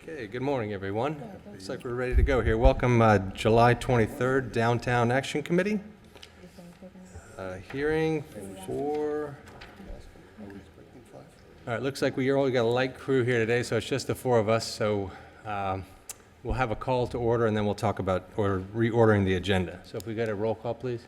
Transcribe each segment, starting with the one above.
Okay, good morning, everyone. Looks like we're ready to go here. Welcome, July 23rd, Downtown Action Committee. Hearing for... All right, looks like we only got a light crew here today, so it's just the four of us. So we'll have a call to order, and then we'll talk about reordering the agenda. So if we get a roll call, please.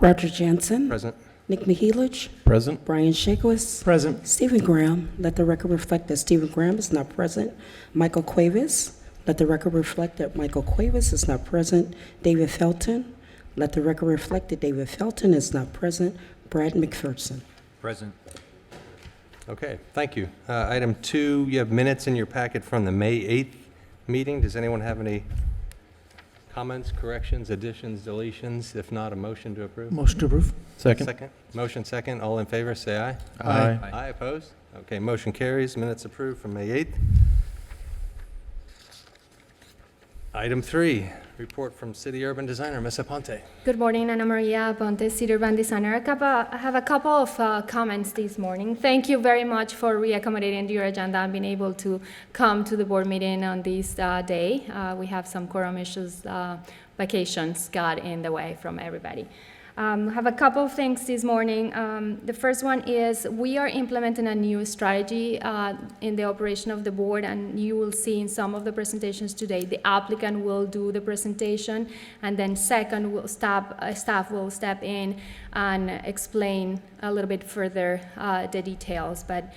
Roger Jansen. Present. Nick Mihelich. Present. Brian Shakowitz. Present. Stephen Graham. Let the record reflect that Stephen Graham is not present. Michael Cuevas. Let the record reflect that Michael Cuevas is not present. David Felton. Let the record reflect that David Felton is not present. Brad McPherson. Present. Okay, thank you. Item 2, you have minutes in your packet from the May 8th meeting. Does anyone have any comments, corrections, additions, deletions? If not, a motion to approve? Motion to approve. Second. Second. Motion second. All in favor, say aye. Aye. Aye, opposed? Okay, motion carries. Minutes approved from May 8th. Item 3, report from City Urban Designer, Ms. Aponte. Good morning, Ana Maria Aponte, City Urban Designer. I have a couple of comments this morning. Thank you very much for reaccommodating your agenda and being able to come to the board meeting on this day. We have some quorum issues, vacations got in the way from everybody. I have a couple of things this morning. The first one is we are implementing a new strategy in the operation of the board, and you will see in some of the presentations today, the applicant will do the presentation, and then second, staff will step in and explain a little bit further the details. But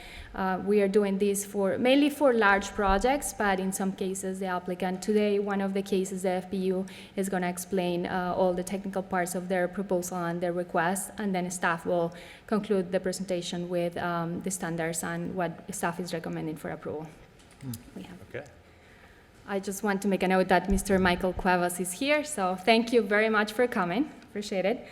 we are doing this mainly for large projects, but in some cases, the applicant, today, one of the cases, the FPU is going to explain all the technical parts of their proposal and their request, and then staff will conclude the presentation with the standards and what staff is recommending for approval. Okay. I just want to make a note that Mr. Michael Cuevas is here, so thank you very much for coming. Appreciate it.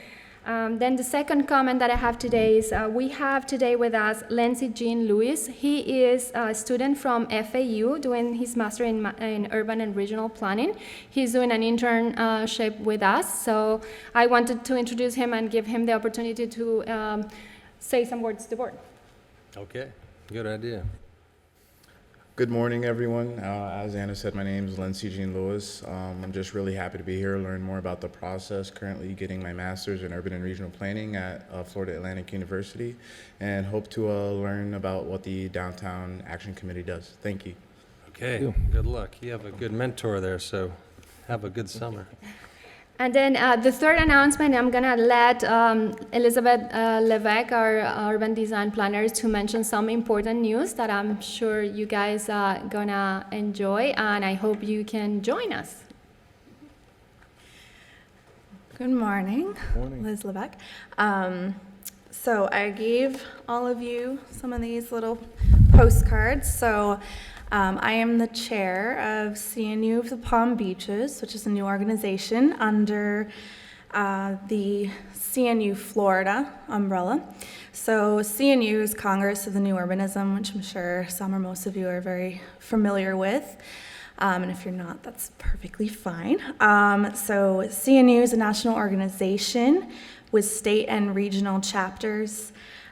Then the second comment that I have today is we have today with us Lindsay Jean Lewis. He is a student from FAU doing his master in urban and regional planning. He's doing an internship with us, so I wanted to introduce him and give him the opportunity to say some words to the board. Okay, good idea. Good morning, everyone. As Anna said, my name is Lindsay Jean Lewis. I'm just really happy to be here, learn more about the process, currently getting my master's in urban and regional planning at Florida Atlantic University, and hope to learn about what the Downtown Action Committee does. Thank you. Okay, good luck. You have a good mentor there, so have a good summer. And then the third announcement, I'm going to let Elizabeth Levesque, our urban design planner, to mention some important news that I'm sure you guys are going to enjoy, and I hope you can join us. Good morning. Morning. Liz Levesque. So I gave all of you some of these little postcards. So I am the chair of CNU of the Palm Beaches, which is a new organization under the CNU Florida umbrella. So CNU is Congress of the New Urbanism, which I'm sure some or most of you are very familiar with. And if you're not, that's perfectly fine. So CNU is a national organization with state and regional chapters.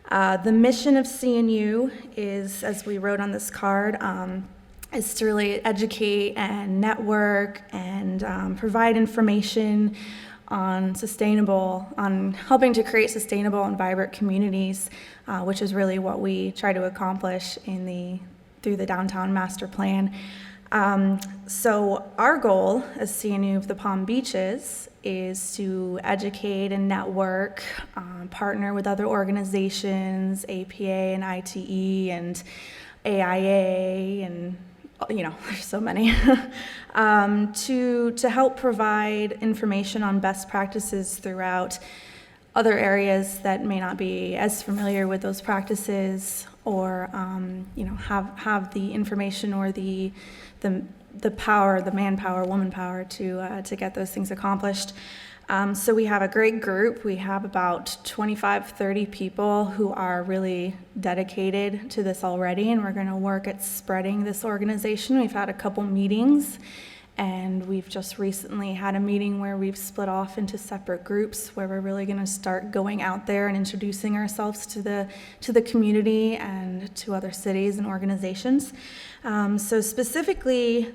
The mission of CNU is, as we wrote on this card, is to really educate and network and provide information on helping to create sustainable and vibrant communities, which is really what we try to accomplish through the Downtown Master Plan. So our goal as CNU of the Palm Beaches is to educate and network, partner with other organizations, APA and ITE and AIA, and there's so many, to help provide information on best practices throughout other areas that may not be as familiar with those practices, or have the information or the power, the manpower, woman power to get those things accomplished. So we have a great group. We have about 25, 30 people who are really dedicated to this already, and we're going to work at spreading this organization. We've had a couple meetings, And we've just recently had a meeting where we've split off into separate groups where we're really going to start going out there and introducing ourselves to the community and to other cities and organizations. So specifically,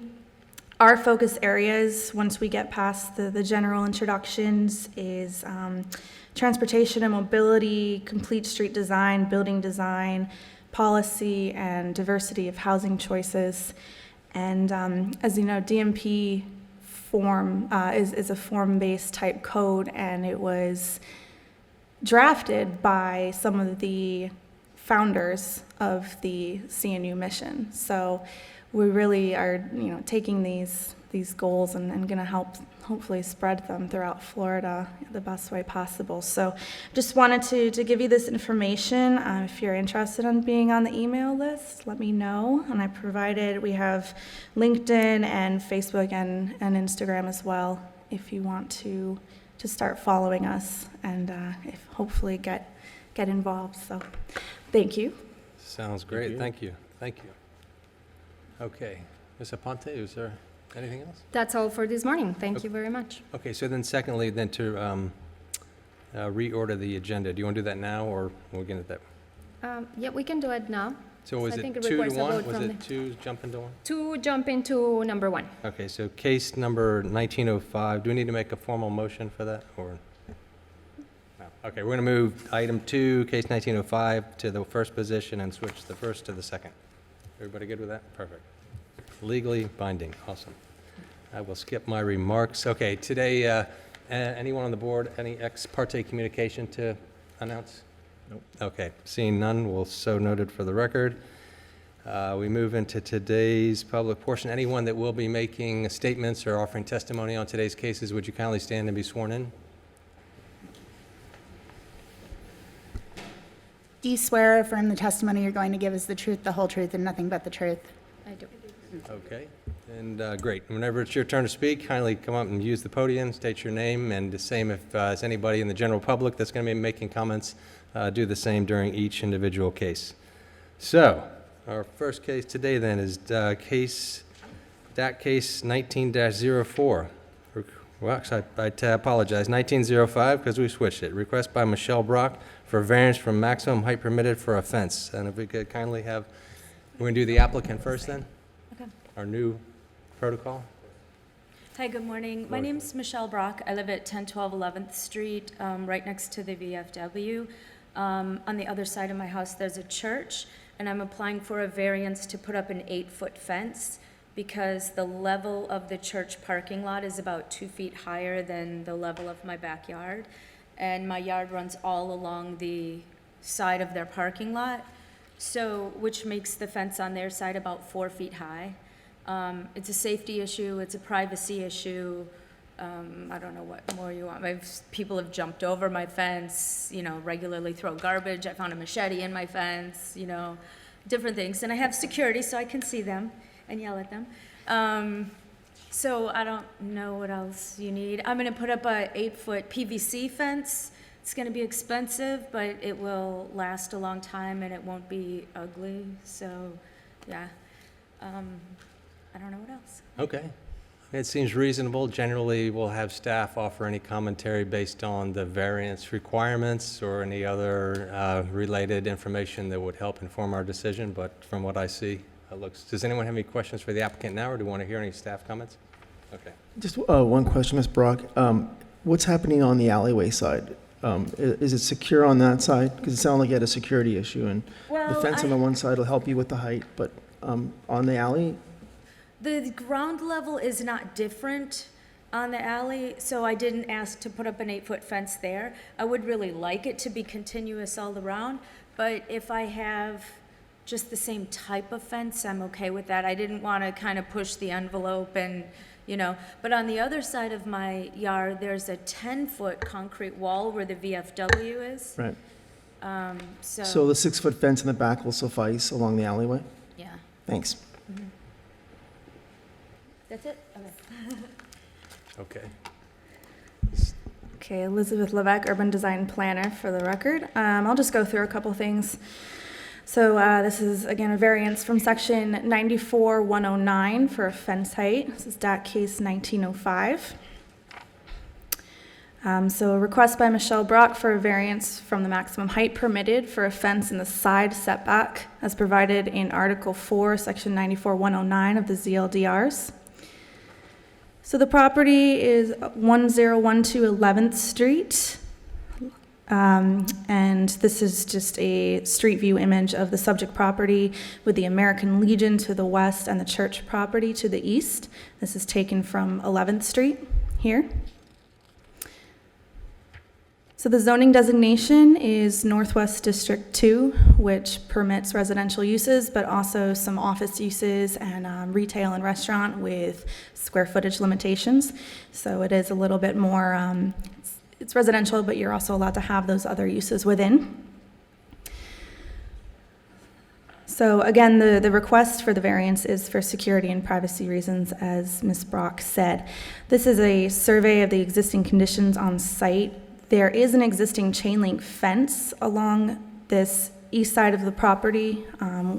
our focus areas, once we get past the general introductions, is transportation and mobility, complete street design, building design, policy, and diversity of housing choices. And as you know, DMP form is a form-based type code, and it was drafted by some of the founders of the CNU mission. So we really are, taking these goals and going to help hopefully spread them throughout Florida the best way possible. So just wanted to give you this information. If you're interested in being on the email list, let me know. And we have LinkedIn and Facebook and Instagram as well if you want to start following us and if hopefully get involved. So thank you. Sounds great. Thank you. Okay. Ms. Aponte, is there anything else? That's all for this morning. Thank you very much. Okay, so then secondly, then to reorder the agenda. Do you want to do that now, or we're going to that? Yeah, we can do it now. So was I it think it 2 to requires a 1? vote Was from it 2 jump into 1? To jump into number 1. Okay, so case number 1905. Do we need to make a formal motion for that, or? No. Okay, we're going to move item 2, case 1905, to the first position and switch the first to the second. Everybody good with that? Perfect. Legally binding. Awesome. I will skip my remarks. Okay, today, anyone on the board, any ex parte communication to announce? Nope. Okay, seeing none, we'll so noted for the record. We move into today's public portion. Anyone that will be making statements or offering testimony on today's cases, would you kindly stand and be sworn in? Do you swear or affirm the testimony you're going to give is the truth, the whole truth, and nothing but the truth? I do. Okay, and great. Whenever it's your turn to speak, kindly come up and use the podium, state your name, and the same if there's anybody in the general public that's going to be making comments, do the same during each individual case. So, our first case today then is case 19-04. Well, actually, I apologize, 1905, because we switched it. Request by Michelle Brock for variance from maximum height permitted for a fence. And if we could kindly have, we're going to do the applicant first then? Okay. Our new protocol? Hi, good morning. My name's Michelle Brock. I live at 1012 11th Street, right next to the VFW. On the other side of my house, there's a church, and I'm applying for a variance to put up an 8-foot fence because the level of the church parking lot is about 2 feet higher than the level of my backyard. And my yard runs all along the side of their parking lot, so which makes the fence on their side about 4 feet high. It's a safety issue, it's a privacy issue. I don't know what more you want. People have jumped over my fence, regularly throw garbage. I found a machete in my fence, different things. And I have security so I can see them and yell at them. So I don't know what else you need. I'm gonna put up a 8-foot PVC fence. It's gonna be expensive, but it will last a long time and it won't be ugly. So, yeah, I don't know what else. Okay. It seems reasonable. Generally, we'll have staff offer any commentary based on the variance requirements or any other related information that would help inform our decision, but from what I see, it looks... Does anyone have any questions for the applicant now, or do you want to hear any staff comments? Okay. Just one question, Ms. Brock. What's happening on the alleyway side? Is it secure on that side? Because it sounded like you had a security issue, and the fence on the one side will help you with the height, but on the alley? The ground level is not different on the alley, so I didn't ask to put up an 8-foot fence there. I would really like it to be continuous all around, but if I have just the same type of fence, I'm okay with that. I didn't want to kind of push the envelope and, but on the other side of my yard, there's a 10-foot concrete wall where the VFW is. Right. So the 6-foot fence in the back will suffice along the alleyway? yeah. Thanks. That's it? Okay. Okay. Okay, Elizabeth Levesque, Urban Design Planner for the record. I'll just go through a couple things. So this is, again, a variance from section 94-109 for a fence height. This is DAC case 1905. So a request by Michelle Brock for a variance from the maximum height permitted for a fence in the side setback as provided in Article 4, Section 94-109 of the ZLDRs. So the property is 1012 11th Street. And this is just a street view image of the subject property with the American Legion to the west and the church property to the east. This is taken from 11th Street here. So the zoning designation is Northwest District 2, which permits residential uses, but also some office uses and retail and restaurant with square footage limitations. So it is a little bit more, it's residential, but you're also allowed to have those other uses within. So again, the request for the variance is for security and privacy reasons, as Ms. Brock said. This is a survey of the existing conditions on site. There is an existing chain link fence along this east side of the property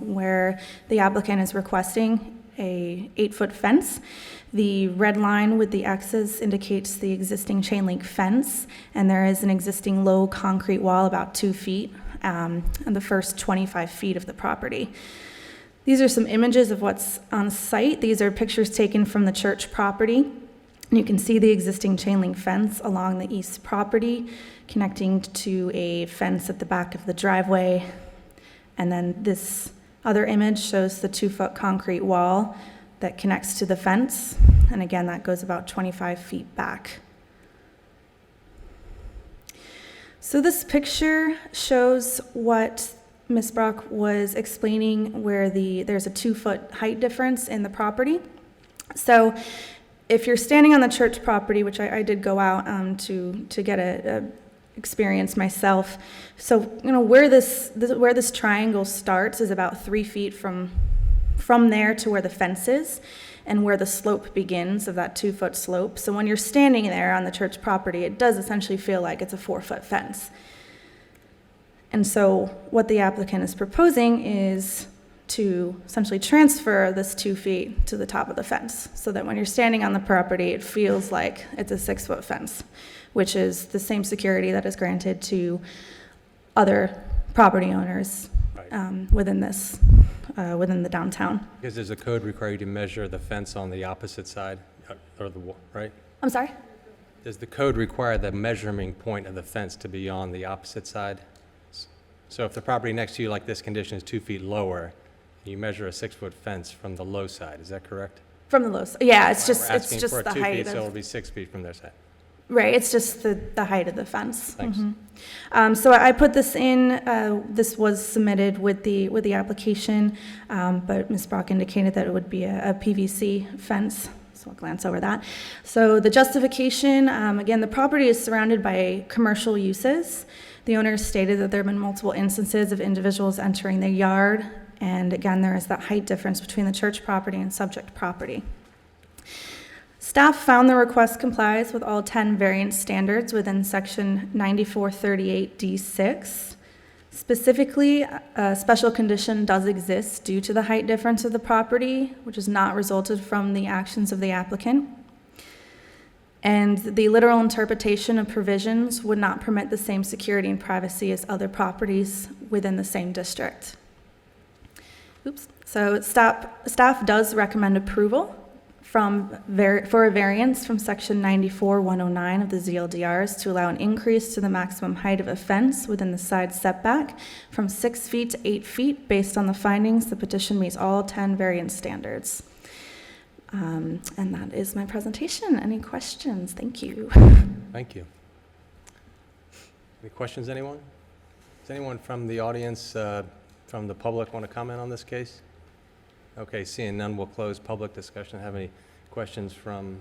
where the applicant is requesting a 8-foot fence. The red line with the X's indicates the existing chain link fence, and there is an existing low concrete wall about 2 feet on the first 25 feet of the property. These are some images of what's on site. These are pictures taken from the church property. And you can see the existing chain link fence along the east property, connecting to a fence at the back of the driveway. And then this other image shows the 2-foot concrete wall that connects to the fence. And again, that goes about 25 feet back. So this picture shows what Ms. Brock was explaining, where there's a 2-foot height difference in the property. So if you're standing on the church property, which I did go out to get a experience myself, so where this triangle starts is about 3 feet from there to where the fence is, and where the slope begins of that 2-foot slope. So when you're standing there on the church property, it does essentially feel like it's a 4-foot fence. And so what the applicant is proposing is to essentially transfer this 2 feet to the top of the fence, so that when you're standing on the property, it feels like it's a 6-foot fence, which is the same security that is granted to other property owners within the downtown. Because there's a code require you to measure the fence on the opposite side, or the wall, right? I'm sorry? Does the code require the measuring point of the fence to be on the opposite side? So if the property next to you, like this condition, is 2 feet lower, you measure a 6-foot fence from the low side, is that correct? From the low side, yeah, it's We're just asking for the 2 height feet, so it'll of, be 6 feet from their side. right, it's just the height of the fence. Thanks. So I put this in, this was submitted with the application, but Ms. Brock indicated that it would be a PVC fence, so I'll glance over that. So the justification, again, the property is surrounded by commercial uses. The owner stated that there have been multiple instances of individuals entering their yard, and again, there is that height difference between the church property and subject property. Staff found the request complies with all 10 variance standards within section 9438D6. Specifically, a special condition does exist due to the height difference of the property, which has not resulted from the actions of the applicant. And the literal interpretation of provisions would not permit the same security and privacy as other properties within the same district. So staff does recommend approval for a variance from section 94-109 of the ZLDRs to allow an increase to the maximum height of a fence within the side setback from 6 feet to 8 feet. Based on the findings, the petition meets all 10 variance standards. And that is my presentation. Any questions? Thank you. Thank you. Any questions, anyone? Does anyone from the audience, from the public, want to comment on this case? Okay, seeing none, we'll close public discussion. Have any questions from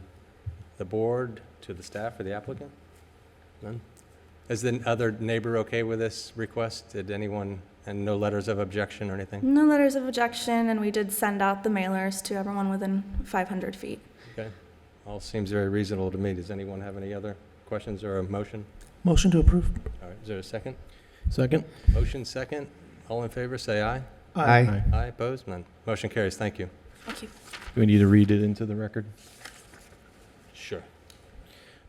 the board to the staff or the applicant? None? Is the other neighbor okay with this request? Did anyone, and no letters of objection or anything? No letters of objection, and we did send out the mailers to everyone within 500 feet. Okay, all seems very reasonable to me. Does anyone have any other questions or a motion? Motion to approve. All right, is there a second? Second. Motion second. All in favor, say aye. Aye. Aye, opposed? None. Motion carries. Thank you. Thank you. Do we need to read it into the record? Sure.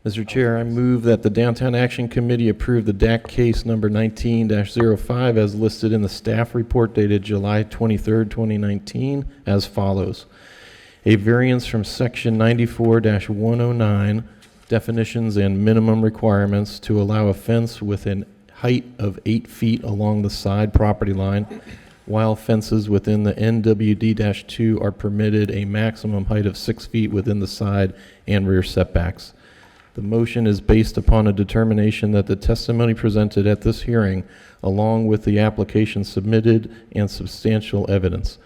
Mr. Chair, I move that the Downtown Action Committee approve the DAC case number 19-05 as listed in the staff report dated July 23rd, 2019, as follows. A variance from section 94-109, definitions and minimum requirements, to allow a fence with a height of 8 feet along the side property line, while fences within the NWD-2 are permitted a maximum height of 6 feet within the side and rear setbacks. The motion is based upon a determination that the testimony presented at this hearing, along with the application submitted and substantial evidence.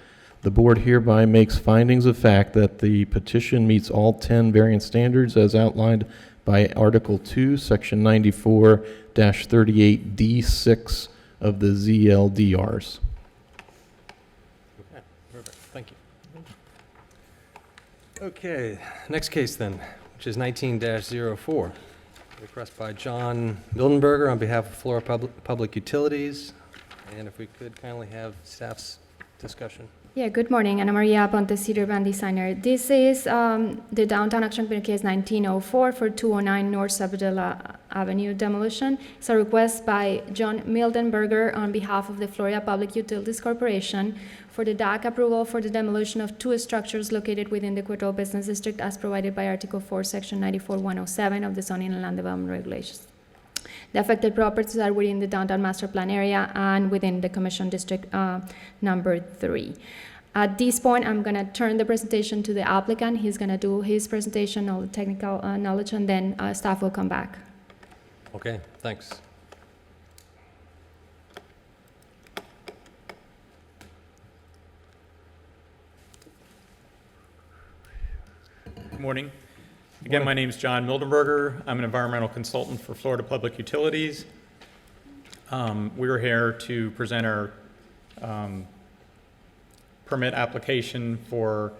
The board hereby makes findings of fact that the petition meets all 10 variance standards as outlined by Article 2, Section 94-38D6 of the ZLDRs. Okay, perfect. Thank you. Okay, next case then, which is 19-04. Request by John Mildenberger on behalf of Florida Public Utilities. And if we could kindly have staff's discussion. Yeah, good morning. Ana Maria Ponte, Cedar Band Designer. This is the Downtown Action Committee case 1904 for 209 North Sabadell Avenue demolition. It's a request by John Mildenberger on behalf of the Florida Public Utilities Corporation for the DAC approval for the demolition of 2 structures located within the Quetrell Business District as provided by Article 4, Section 94-107 of the Zoning and Land Development Regulations. The affected properties are within the downtown master plan area and within the Commission District number 3. At this point, I'm going to turn the presentation to the applicant. He's going to do his presentation, all the technical knowledge, and then staff will come back. Okay, thanks. Good morning. Again, my name is John Mildenberger. I'm an environmental consultant for Florida Public Utilities. We're here to present our permit application for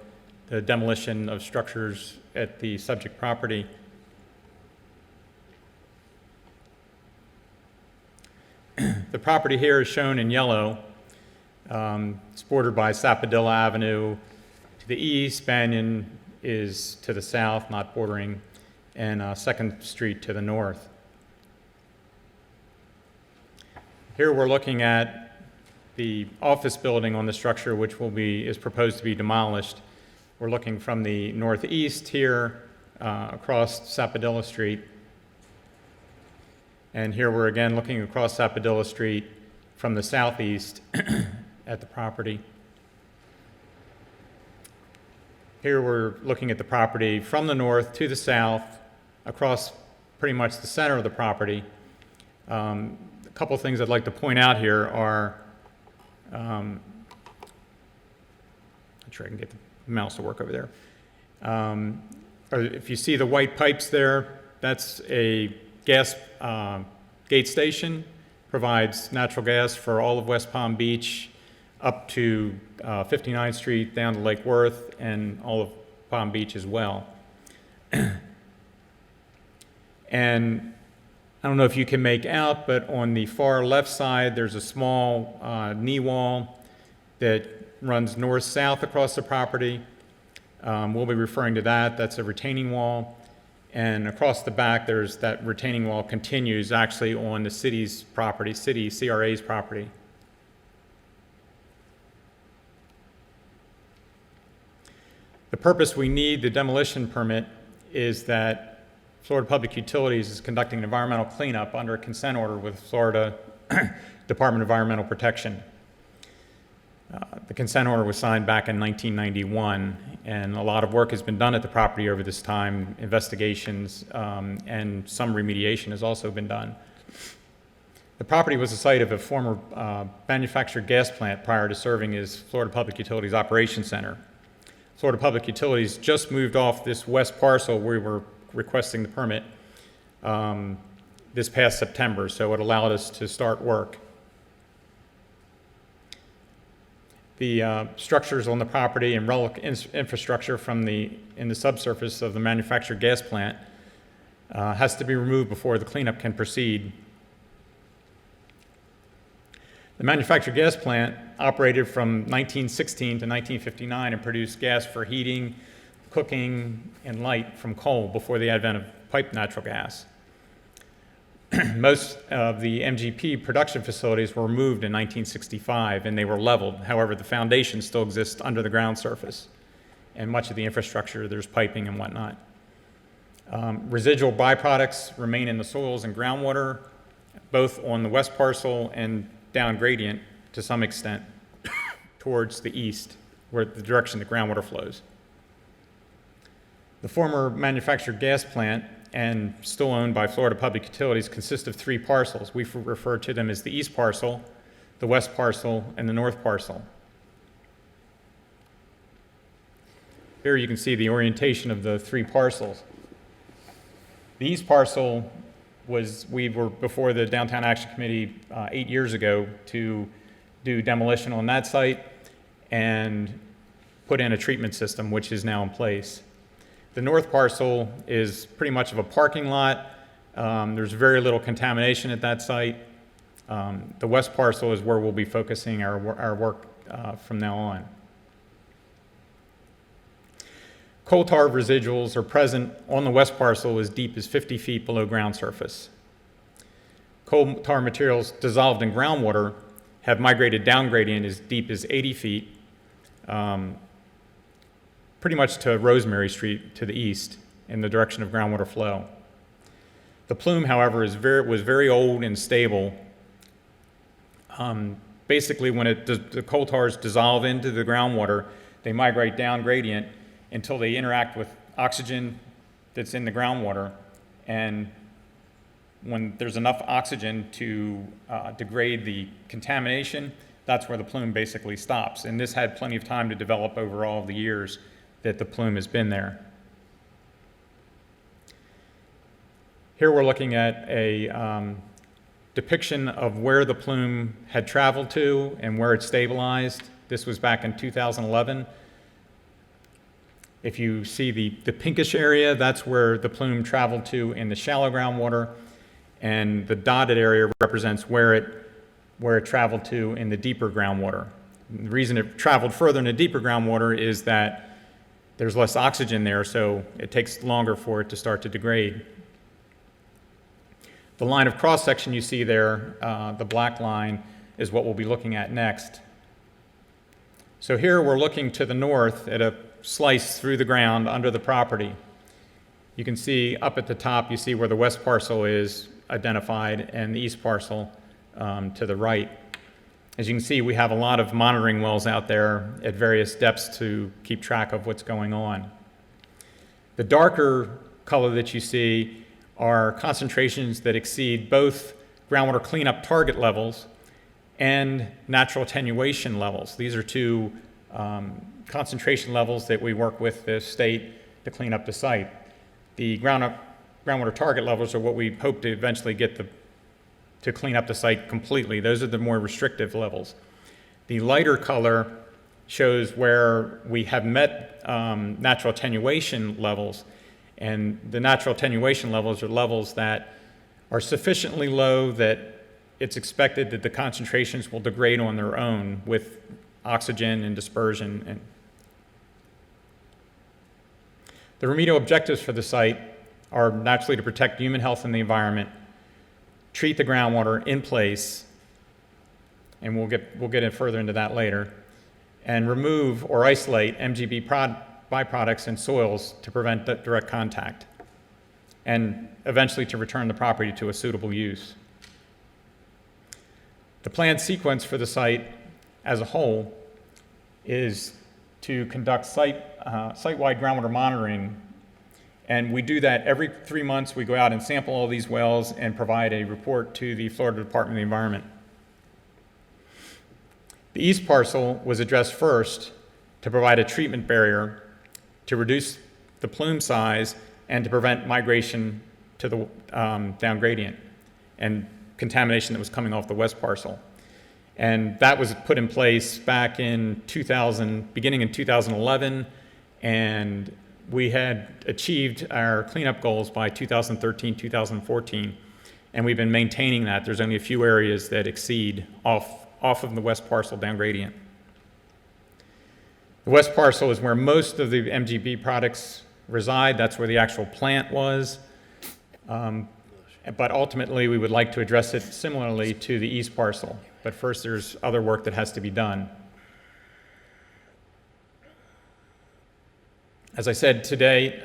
the demolition of structures at the subject property. The property here is shown in yellow. It's bordered by Sappadilla Avenue to the east, Banyan is to the south, not bordering, and 2nd Street to the north. Here we're looking at the office building on the structure, which is proposed to be demolished. We're looking from the northeast here across Sappadilla Street. And here we're again looking across Sappadilla Street from the southeast at the property. Here we're looking at the property from the north to the south, across pretty much the center of the property. A couple things I'd like to point out here are, I'm sure I can get the mouse to work over there. If you see the white pipes there, that's a gas gate station, provides natural gas for all of West Palm Beach, up to 59th Street, down to Lake Worth, and all of Palm Beach as well. And I don't know if you can make out, but on the far left side, there's a small knee wall that runs north-south across the property. We'll be referring to that. That's a retaining wall. And across the back, there's that retaining wall continues actually on the city's property, city CRA's property. The purpose we need the demolition permit is that Florida Public Utilities is conducting an environmental cleanup under a consent order with Florida Department of Environmental Protection. The consent order was signed back in 1991, and a lot of work has been done at the property over this time, investigations, and some remediation has also been done. The property was the site of a former manufactured gas plant prior to serving as Florida Public Utilities Operations Center. Florida Public Utilities just moved off this west parcel where we were requesting the permit this past September, so it allowed us to start work. The structures on the property and relevant infrastructure in the subsurface of the manufactured gas plant has to be removed before the cleanup can proceed. The manufactured gas plant operated from 1916 to 1959 and produced gas for heating, cooking, and light from coal before the advent of piped natural gas. Most of the MGP production facilities were removed in 1965 and they were leveled. However, the foundation still exists under the ground surface, and much of the infrastructure, there's piping and whatnot. Residual byproducts remain in the soils and groundwater, both on the west parcel and down gradient to some extent towards the east, where the direction the groundwater flows. The former manufactured gas plant, and still owned by Florida Public Utilities, consists of 3 parcels. We refer to them as the east parcel, the west parcel, and the north parcel. Here you can see the orientation of the 3 parcels. The east parcel we were before the Downtown Action Committee 8 years ago to do demolition on that site and put in a treatment system, which is now in place. The north parcel is pretty much of a parking lot. There's very little contamination at that site. The west parcel is where we'll be focusing our work from now on. Coal tar residuals are present on the west parcel as deep as 50 feet below ground surface. Coal tar materials dissolved in groundwater have migrated down gradient as deep as 80 feet, pretty much to Rosemary Street to the east in the direction of groundwater flow. The plume, however, was very old and stable. Basically, when the coal tars dissolve into the groundwater, they migrate down gradient until they interact with oxygen that's in the groundwater. And when there's enough oxygen to degrade the contamination, that's where the plume basically stops. And this had plenty of time to develop over all of the years that the plume has been there. Here we're looking at a depiction of where the plume had traveled to and where it stabilized. This was back in 2011. If you see the pinkish area, that's where the plume traveled to in the shallow groundwater, and the dotted area represents where it traveled to in the deeper groundwater. The reason it traveled further in the deeper groundwater is that there's less oxygen there, so it takes longer for it to start to degrade. The line of cross-section you see there, the black line, is what we'll be looking at next. So here we're looking to the north at a slice through the ground under the property. You can see up at the top, you see where the west parcel is identified and the east parcel to the right. As you can see, we have a lot of monitoring wells out there at various depths to keep track of what's going on. The darker color that you see are concentrations that exceed both groundwater cleanup target levels and natural attenuation levels. These are 2 concentration levels that we work with the state to clean up the site. The groundwater target levels are what we hope to eventually get to clean up the site completely. Those are the more restrictive levels. The lighter color shows where we have met natural attenuation levels, and the natural attenuation levels are levels that are sufficiently low that it's expected that the concentrations will degrade on their own with oxygen and dispersion. The remedial objectives for the site are naturally to protect human health and the environment, treat the groundwater in place, and we'll get in further into that later, and remove or isolate MGB byproducts in soils to prevent direct contact, and eventually to return the property to a suitable use. The planned sequence for the site as a whole is to conduct site-wide groundwater monitoring, and we do that every 3 months. We go out and sample all these wells and provide a report to the Florida Department of the Environment. The east parcel was addressed first to provide a treatment barrier to reduce the plume size and to prevent migration to the down gradient and contamination that was coming off the west parcel. And that was put in place back in beginning in 2011, and we had achieved our cleanup goals by 2013, 2014, and we've been maintaining that. There's only a few areas that exceed off off of the west parcel down gradient. The west parcel is where most of the MGB products reside. That's where the actual plant was. But ultimately, we would like to address it similarly to the east parcel. But first, there's other work that has to be done. As I said today,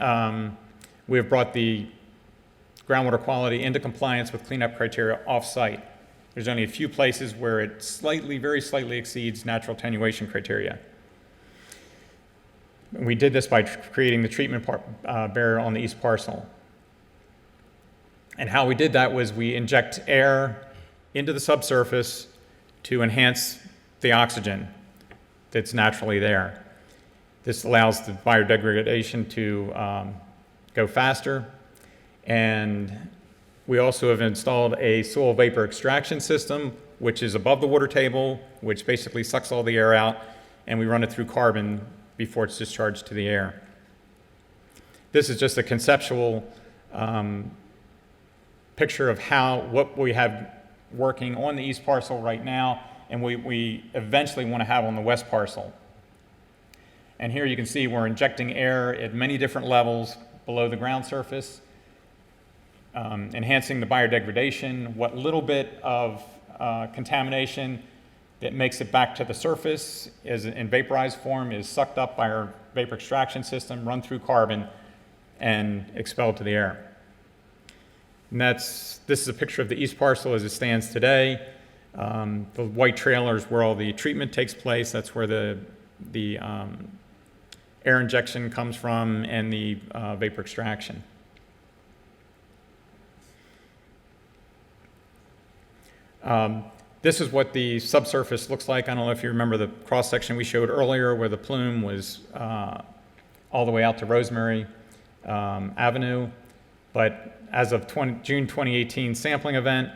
we have brought the groundwater quality into compliance with cleanup criteria off-site. There's only a few places where it very slightly exceeds natural attenuation criteria. We did this by creating the treatment barrier on the east parcel. And how we did that was we inject air into the subsurface to enhance the oxygen that's naturally there. This allows the biodegradation to go faster. And we also have installed a soil vapor extraction system, which is above the water table, which basically sucks all the air out, and we run it through carbon before it's discharged to the air. This is just a conceptual picture of what we have working on the east parcel right now, and we eventually want to have on the west parcel. And here you can see we're injecting air at many different levels below the ground surface, enhancing the biodegradation. What little bit of contamination that makes it back to the surface in vaporized form is sucked up by our vapor extraction system, run through carbon, and expelled to the air. And this is a picture of the east parcel as it stands today. The white trailer is where all the treatment takes place. That's where the air injection comes from and the vapor extraction. This is what the subsurface looks like. I don't know if you remember the cross-section we showed earlier where the plume was all the way out to Rosemary Avenue. But as of June 2018 sampling event,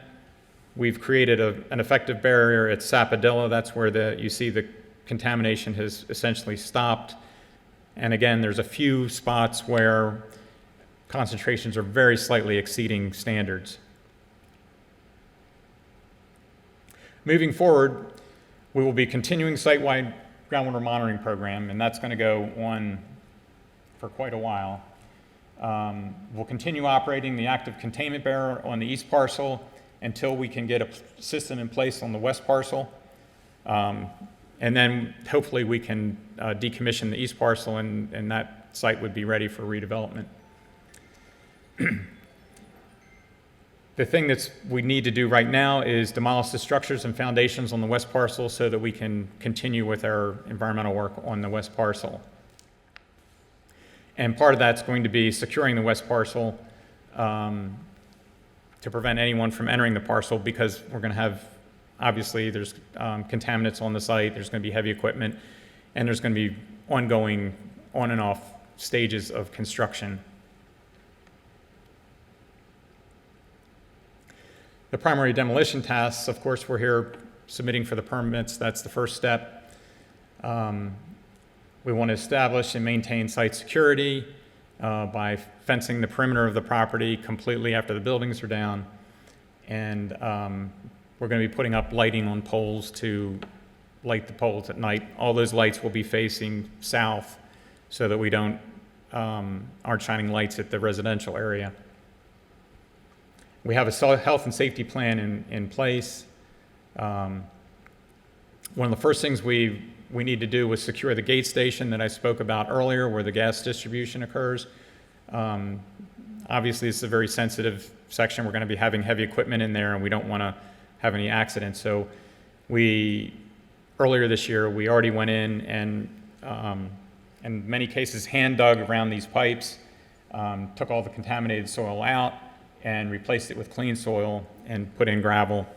we've created an effective barrier at Sapodilla. That's where you see the contamination has essentially stopped. And again, there's a few spots where concentrations are very slightly exceeding standards. Moving forward, we will be continuing site-wide groundwater monitoring program, and that's going to go on for quite a while. We'll continue operating the active containment barrier on the east parcel until we can get a system in place on the west parcel. And then hopefully we can decommission the east parcel, and that site would be ready for redevelopment. The thing we need to do right now is demolish the structures and foundations on the west parcel so that we can continue with our environmental work on the west parcel. And part of that's going to be securing the west parcel to prevent anyone from entering the parcel, because we're going to have, obviously, there's contaminants on the site, there's going to be heavy equipment, and there's going to be ongoing on and off stages of construction. The primary demolition tasks, of course, we're here submitting for the permits. That's the first step. We want to establish and maintain site security by fencing the perimeter of the property completely after the buildings are down. And we're going to be putting up lighting on poles to light the poles at night. All those lights will be facing south so that we aren't shining lights at the residential area. We have a health and safety plan in place. One of the first things we need to do was secure the gate station that I spoke about earlier, where the gas distribution occurs. Obviously, it's a very sensitive section. We're going to be having heavy equipment in there, and we don't want to have any accidents. So earlier this year, we already went in and, in many cases, hand dug around these pipes, took all the contaminated soil out, and replaced it with clean soil and put in gravel.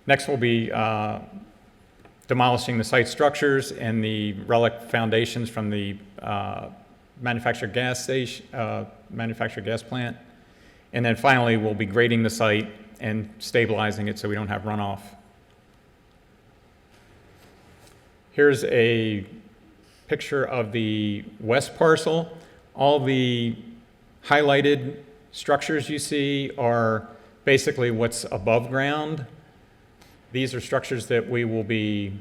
Next, we'll be demolishing the site structures and the relic foundations from the manufactured gas plant. And then finally, we'll be grading the site and stabilizing it so we don't have runoff. Here's a picture of the west parcel. All the highlighted structures you see are basically what's above ground. These are structures that we will be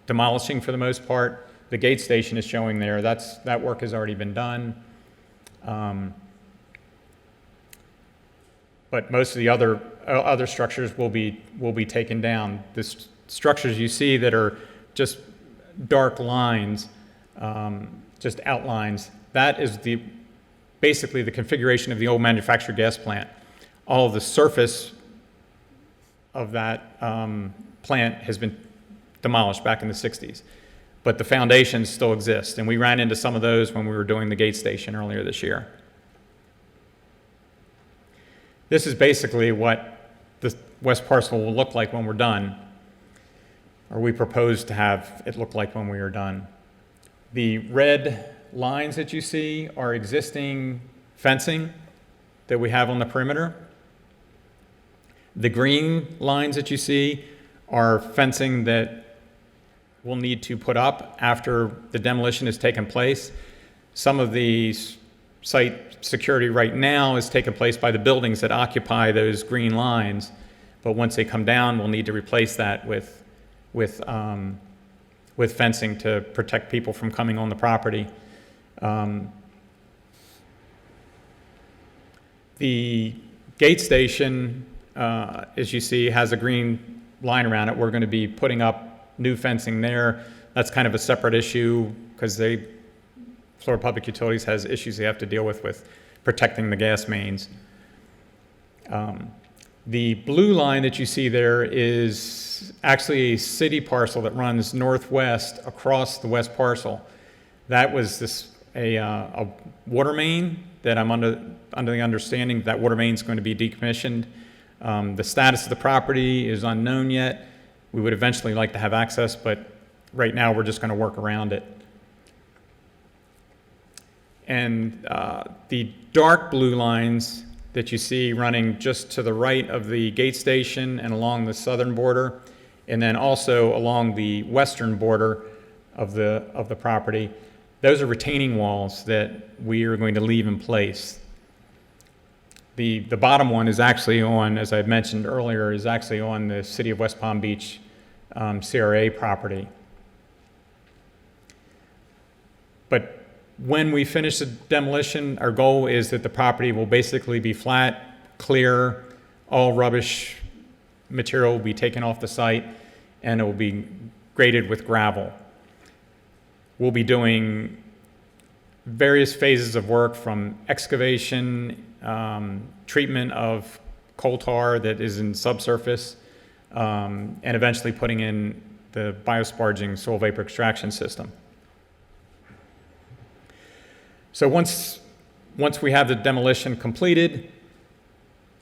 demolishing for the most part. The gate station is showing there. That work has already been done. But most of the other structures will be taken down. The structures you see that are just dark lines, just outlines, that is basically the configuration of the old manufactured gas plant. All of the surface of that plant has been demolished back in the 60s. But the foundations still exist, and we ran into some of those when we were doing the gate station earlier this year. This is basically what the west parcel will look like when we're done, or we propose to have it look like when we are done. The red lines that you see are existing fencing that we have on the perimeter. The green lines that you see are fencing that we'll need to put up after the demolition has taken place. Some of the site security right now is taken place by the buildings that occupy those green lines, but once they come down, we'll need to replace that with fencing to protect people from coming on the property. The gate station, as you see, has a green line around it. We're going to be putting up new fencing there. That's kind of a separate issue because Florida Public Utilities has issues they have to deal with protecting the gas mains. The blue line that you see there is actually a city parcel that runs northwest across the west parcel. That was a water main that I'm under the understanding that water main is going to be decommissioned. The status of the property is unknown yet. We would eventually like to have access, but right now we're just going to work around it. And the dark blue lines that you see running just to the right of the gate station and along the southern border, and then also along the western border of the property, those are retaining walls that we are going to leave in place. The bottom one is actually on, as I mentioned earlier, is actually on the City of West Palm Beach CRA property. But when we finish the demolition, our goal is that the property will basically be flat, clear, all rubbish material will be taken off the site, and it will be graded with gravel. We'll be doing various phases of work from excavation, treatment of coal tar that is in subsurface, and eventually putting in the biosparging soil vapor extraction system. So once we have the demolition completed,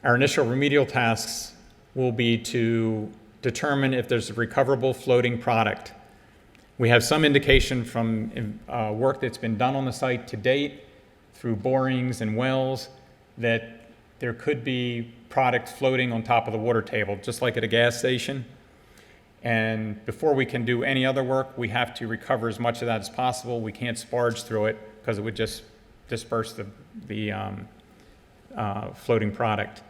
our initial remedial tasks will be to determine if there's a recoverable floating product. We have some indication from work that's been done on the site to date through borings and wells that there could be product floating on top of the water table, just like at a gas station. And before we can do any other work, we have to recover as much of that as possible. We can't sparge through it because it would just disperse the floating product.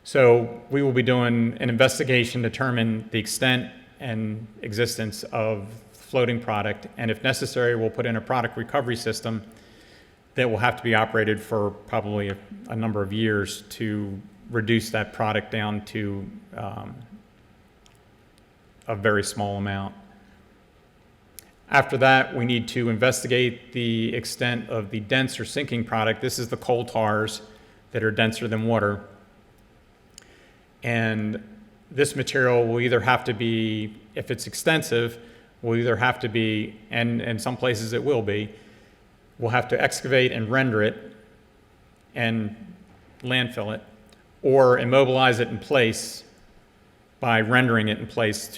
So we will be doing an investigation to determine the extent and existence of floating product, and if necessary, we'll put in a product recovery system that will have to be operated for probably a number of years to reduce that product down to a very small amount. After that, we need to investigate the extent of the dense or sinking product. This is the coal tars that are denser than water. And this material will either have to be, if it's extensive, will either have to be, and in some places it will be, we'll have to excavate and render it and landfill it, or immobilize it in place by rendering it in place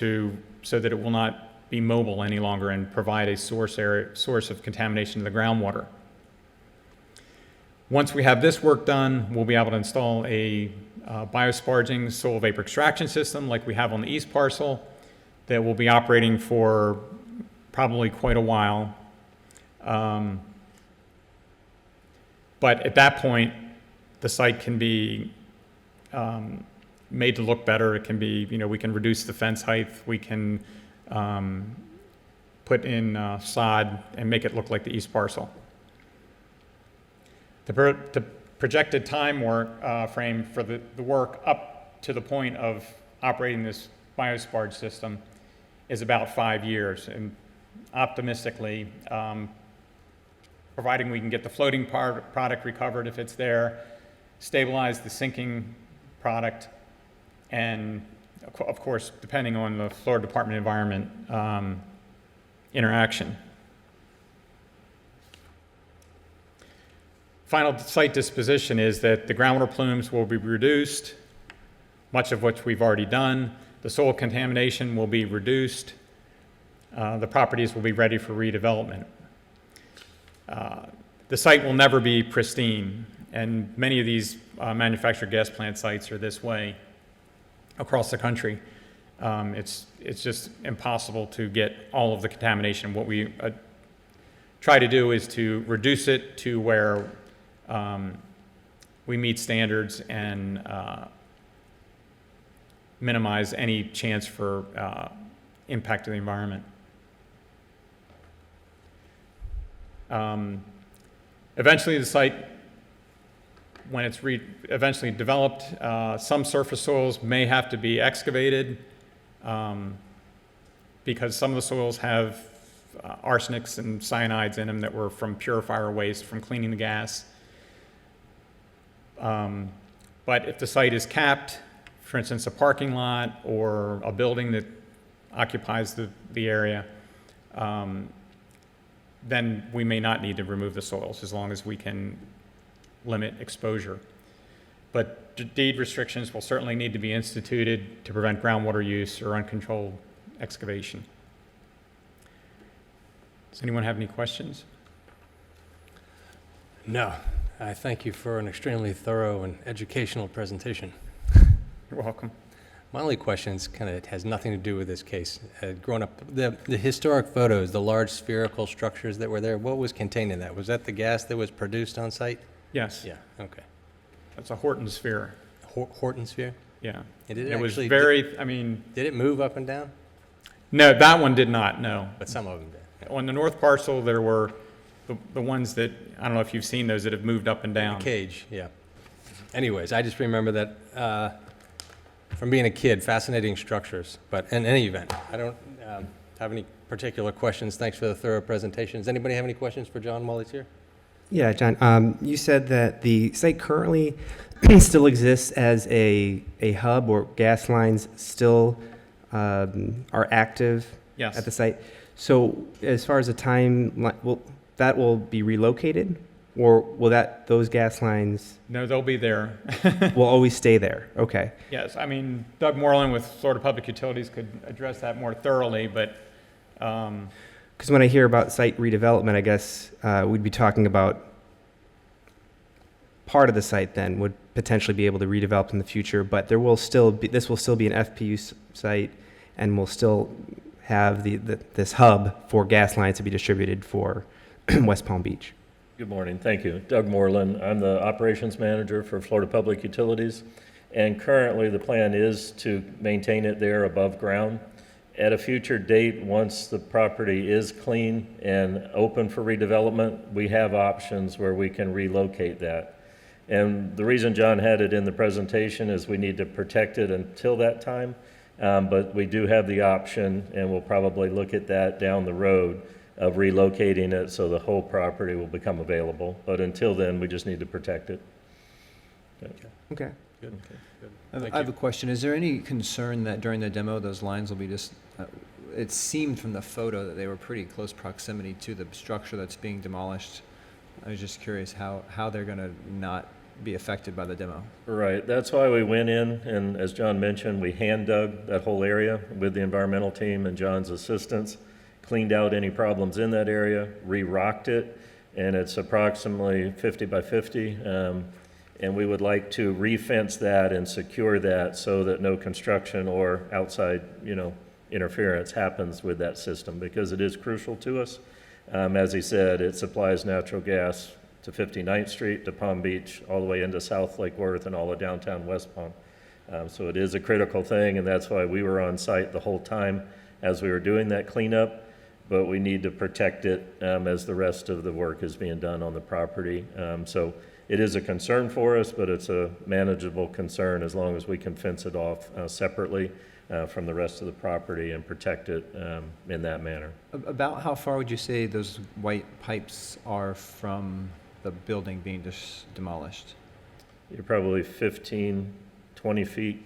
so that it will not be mobile any longer and provide a source of contamination to the groundwater. Once we have this work done, we'll be able to install a biosparging soil vapor extraction system like we have on the east parcel that will be operating for probably quite a while. But at that point, the site can be made to look better. It can be, we can reduce the fence height, we can put in sod and make it look like the east parcel. The projected time frame for the work up to the point of operating this biosparge system is about 5 years, and optimistically, providing we can get the floating product recovered if it's there, stabilize the sinking product, and of course, depending on the Florida Department of Environment interaction. Final site disposition is that the groundwater plumes will be reduced, much of which we've already done. The soil contamination will be reduced. The properties will be ready for redevelopment. The site will never be pristine, and many of these manufactured gas plant sites are this way across the country. It's just impossible to get all of the contamination. What we try to do is to reduce it to where we meet standards and minimize any chance for impact to the environment. Eventually, the site, when it's eventually developed, some surface soils may have to be excavated because some of the soils have arsenics and cyanides in them that were from purifier waste from cleaning the gas. But if the site is capped, for instance, a parking lot or a building that occupies the area, then we may not need to remove the soils as long as we can limit exposure. But deed restrictions will certainly need to be instituted to prevent groundwater use or uncontrolled excavation. Does anyone have any questions? No. I thank you for an extremely thorough and educational presentation. You're welcome. My only question is has nothing to do with this case. Growing up, the historic photos, the large spherical structures that were there, what was contained in that? Was that the gas that was produced on site? Yes. Yeah, okay. That's a Horton sphere. Horton sphere? Yeah. It was actually, very, did it move up and down? No, that one did not, no. But some of them did. On the north parcel, there were the ones that, I don't know if you've seen those, that have moved up and down. The cage, yeah. Anyways, I just remember that from being a kid, fascinating structures. But in any event, I don't have any particular questions. Thanks for the thorough presentation. Does anybody have any questions for John while he's here? Yeah, John, you said that the site currently still exists as a hub, or gas lines still are active Yes. at the site. So as far as the time, that will be relocated, or will those gas lines No, they'll be there. will always stay there? Okay. Yes, Doug Moreland with Florida Public Utilities could address that more thoroughly, but Because when I hear about site redevelopment, I guess we'd be talking about part of the site then would potentially be able to redevelop in the future, but this will still be an FPU site, and will still have this hub for gas lines to be distributed for West Palm Beach. Good morning. Thank you. Doug Moreland. I'm the operations manager for Florida Public Utilities, and currently the plan is to maintain it there above ground. At a future date, once the property is clean and open for redevelopment, we have options where we can relocate that. And the reason John had it in the presentation is we need to protect it until that time, but we do have the option, and we'll probably look at that down the road, of relocating it so the whole property will become available. But until then, we just need to protect it. Okay. Good. I have a question. Is there any concern that during the demo those lines will be just, it seemed from the photo that they were pretty close proximity to the structure that's being demolished. I was just curious how they're going to not be affected by the demo. Right. That's why we went in, and as John mentioned, we hand dug that whole area with the environmental team and John's assistance, cleaned out any problems in that area, re-rocked it, and it's approximately 50 by 50. And we would like to re-fence that and secure that so that no construction or outside, interference happens with that system, because it is crucial to us. As he said, it supplies natural gas to 59th Street, to Palm Beach, all the way into South Lake Worth and all of downtown West Palm. So it is a critical thing, and that's why we were on site the whole time as we were doing that cleanup, but we need to protect it as the rest of the work is being done on the property. So it is a concern for us, but it's a manageable concern as long as we can fence it off separately from the rest of the property and protect it in that manner. About how far would you say those white pipes are from the building being demolished? You're probably 15, 20 feet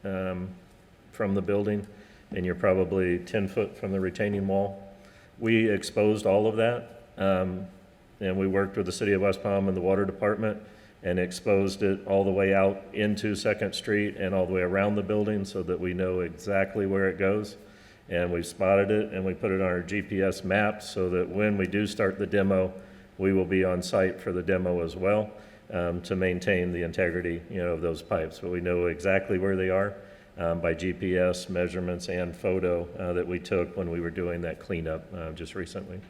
from the building, and you're probably 10 foot from the retaining wall. We exposed all of that, and we worked with the City of West Palm and the Water Department and exposed it all the way out into 2nd Street and all the way around the building so that we know exactly where it goes. And we've spotted it, and we put it on our GPS map so that when we do start the demo, we will be on site for the demo as well, to maintain the integrity, of those pipes. But we know exactly where they are by GPS measurements and photo that we took when we were doing that cleanup just recently.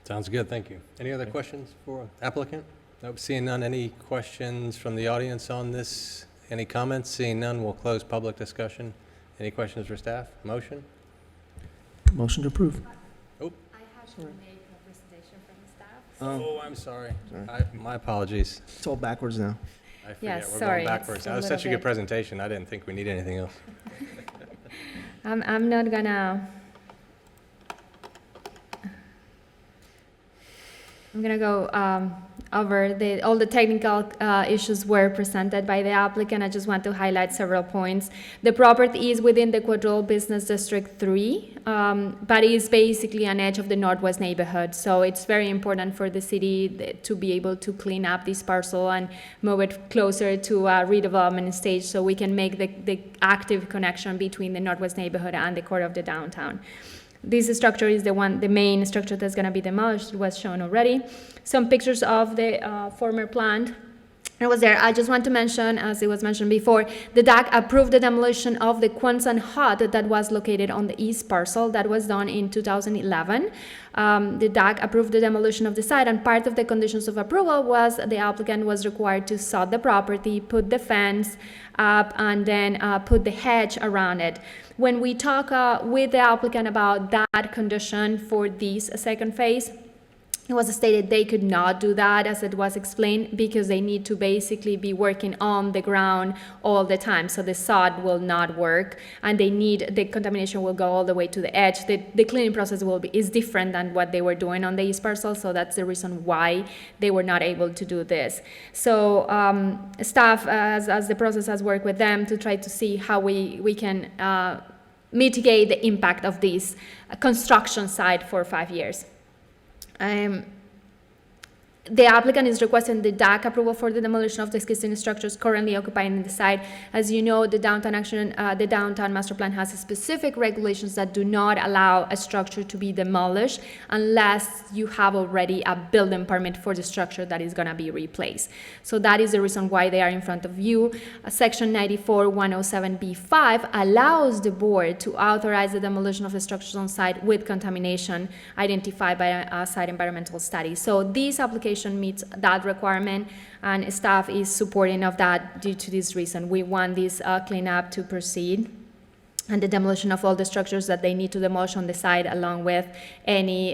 Sounds good, thank you. Any other questions for applicant? Nope, seeing none. Any questions from the audience on this? Any comments? Seeing none, we'll close public discussion. Any questions for staff? Motion? Motion to approve. Oh. I have to make a presentation from the staff. Oh, I'm sorry. Sorry. My apologies. It's all backwards now. I forget. Yes, We're sorry, going it's backwards. a That was little such a good bit- presentation. I didn't think we need anything else. I'm not gonna. I'm gonna go over all the technical issues were presented by the applicant. I just want to highlight several points. The property is within the Quadrille Business District 3, but is basically an edge of the Northwest neighborhood. So it's very important for the city to be able to clean up this parcel and move it closer to a redevelopment stage so we can make the active connection between the Northwest neighborhood and the core of the downtown. This structure is the main structure that's going to be demolished. It was shown already. Some pictures of the former plant. It was there. I just want to mention, as it was mentioned before, the DAC approved the demolition of the Quonset hut that was located on the east parcel. That was done in 2011. The DAC approved the demolition of the site, and part of the conditions of approval was the applicant was required to sod the property, put the fence up, and then put the hedge around it. When we talk with the applicant about that condition for this second phase, it was stated they could not do that, as it was explained, because they need to basically be working on the ground all the time. So the sod will not work, and the contamination will go all the way to the edge. The cleaning process is different than what they were doing on the east parcel, so that's the reason why they were not able to do this. So staff, as the process has worked with them to try to see how we can mitigate the impact of this construction site for 5 years. The applicant is requesting the DAC approval for the demolition of the existing structures currently occupying the site. As you know, the downtown master plan has specific regulations that do not allow a structure to be demolished unless you have already a building permit for the structure that is going to be replaced. So that is the reason why they are in front of you. Section 94-107B5 allows the board to authorize the demolition of the structures on site with contamination identified by a site environmental study. So this application meets that requirement, and staff is supporting of that due to this reason. We want this cleanup to proceed and the demolition of all the structures that they need to demolish on the site, along with any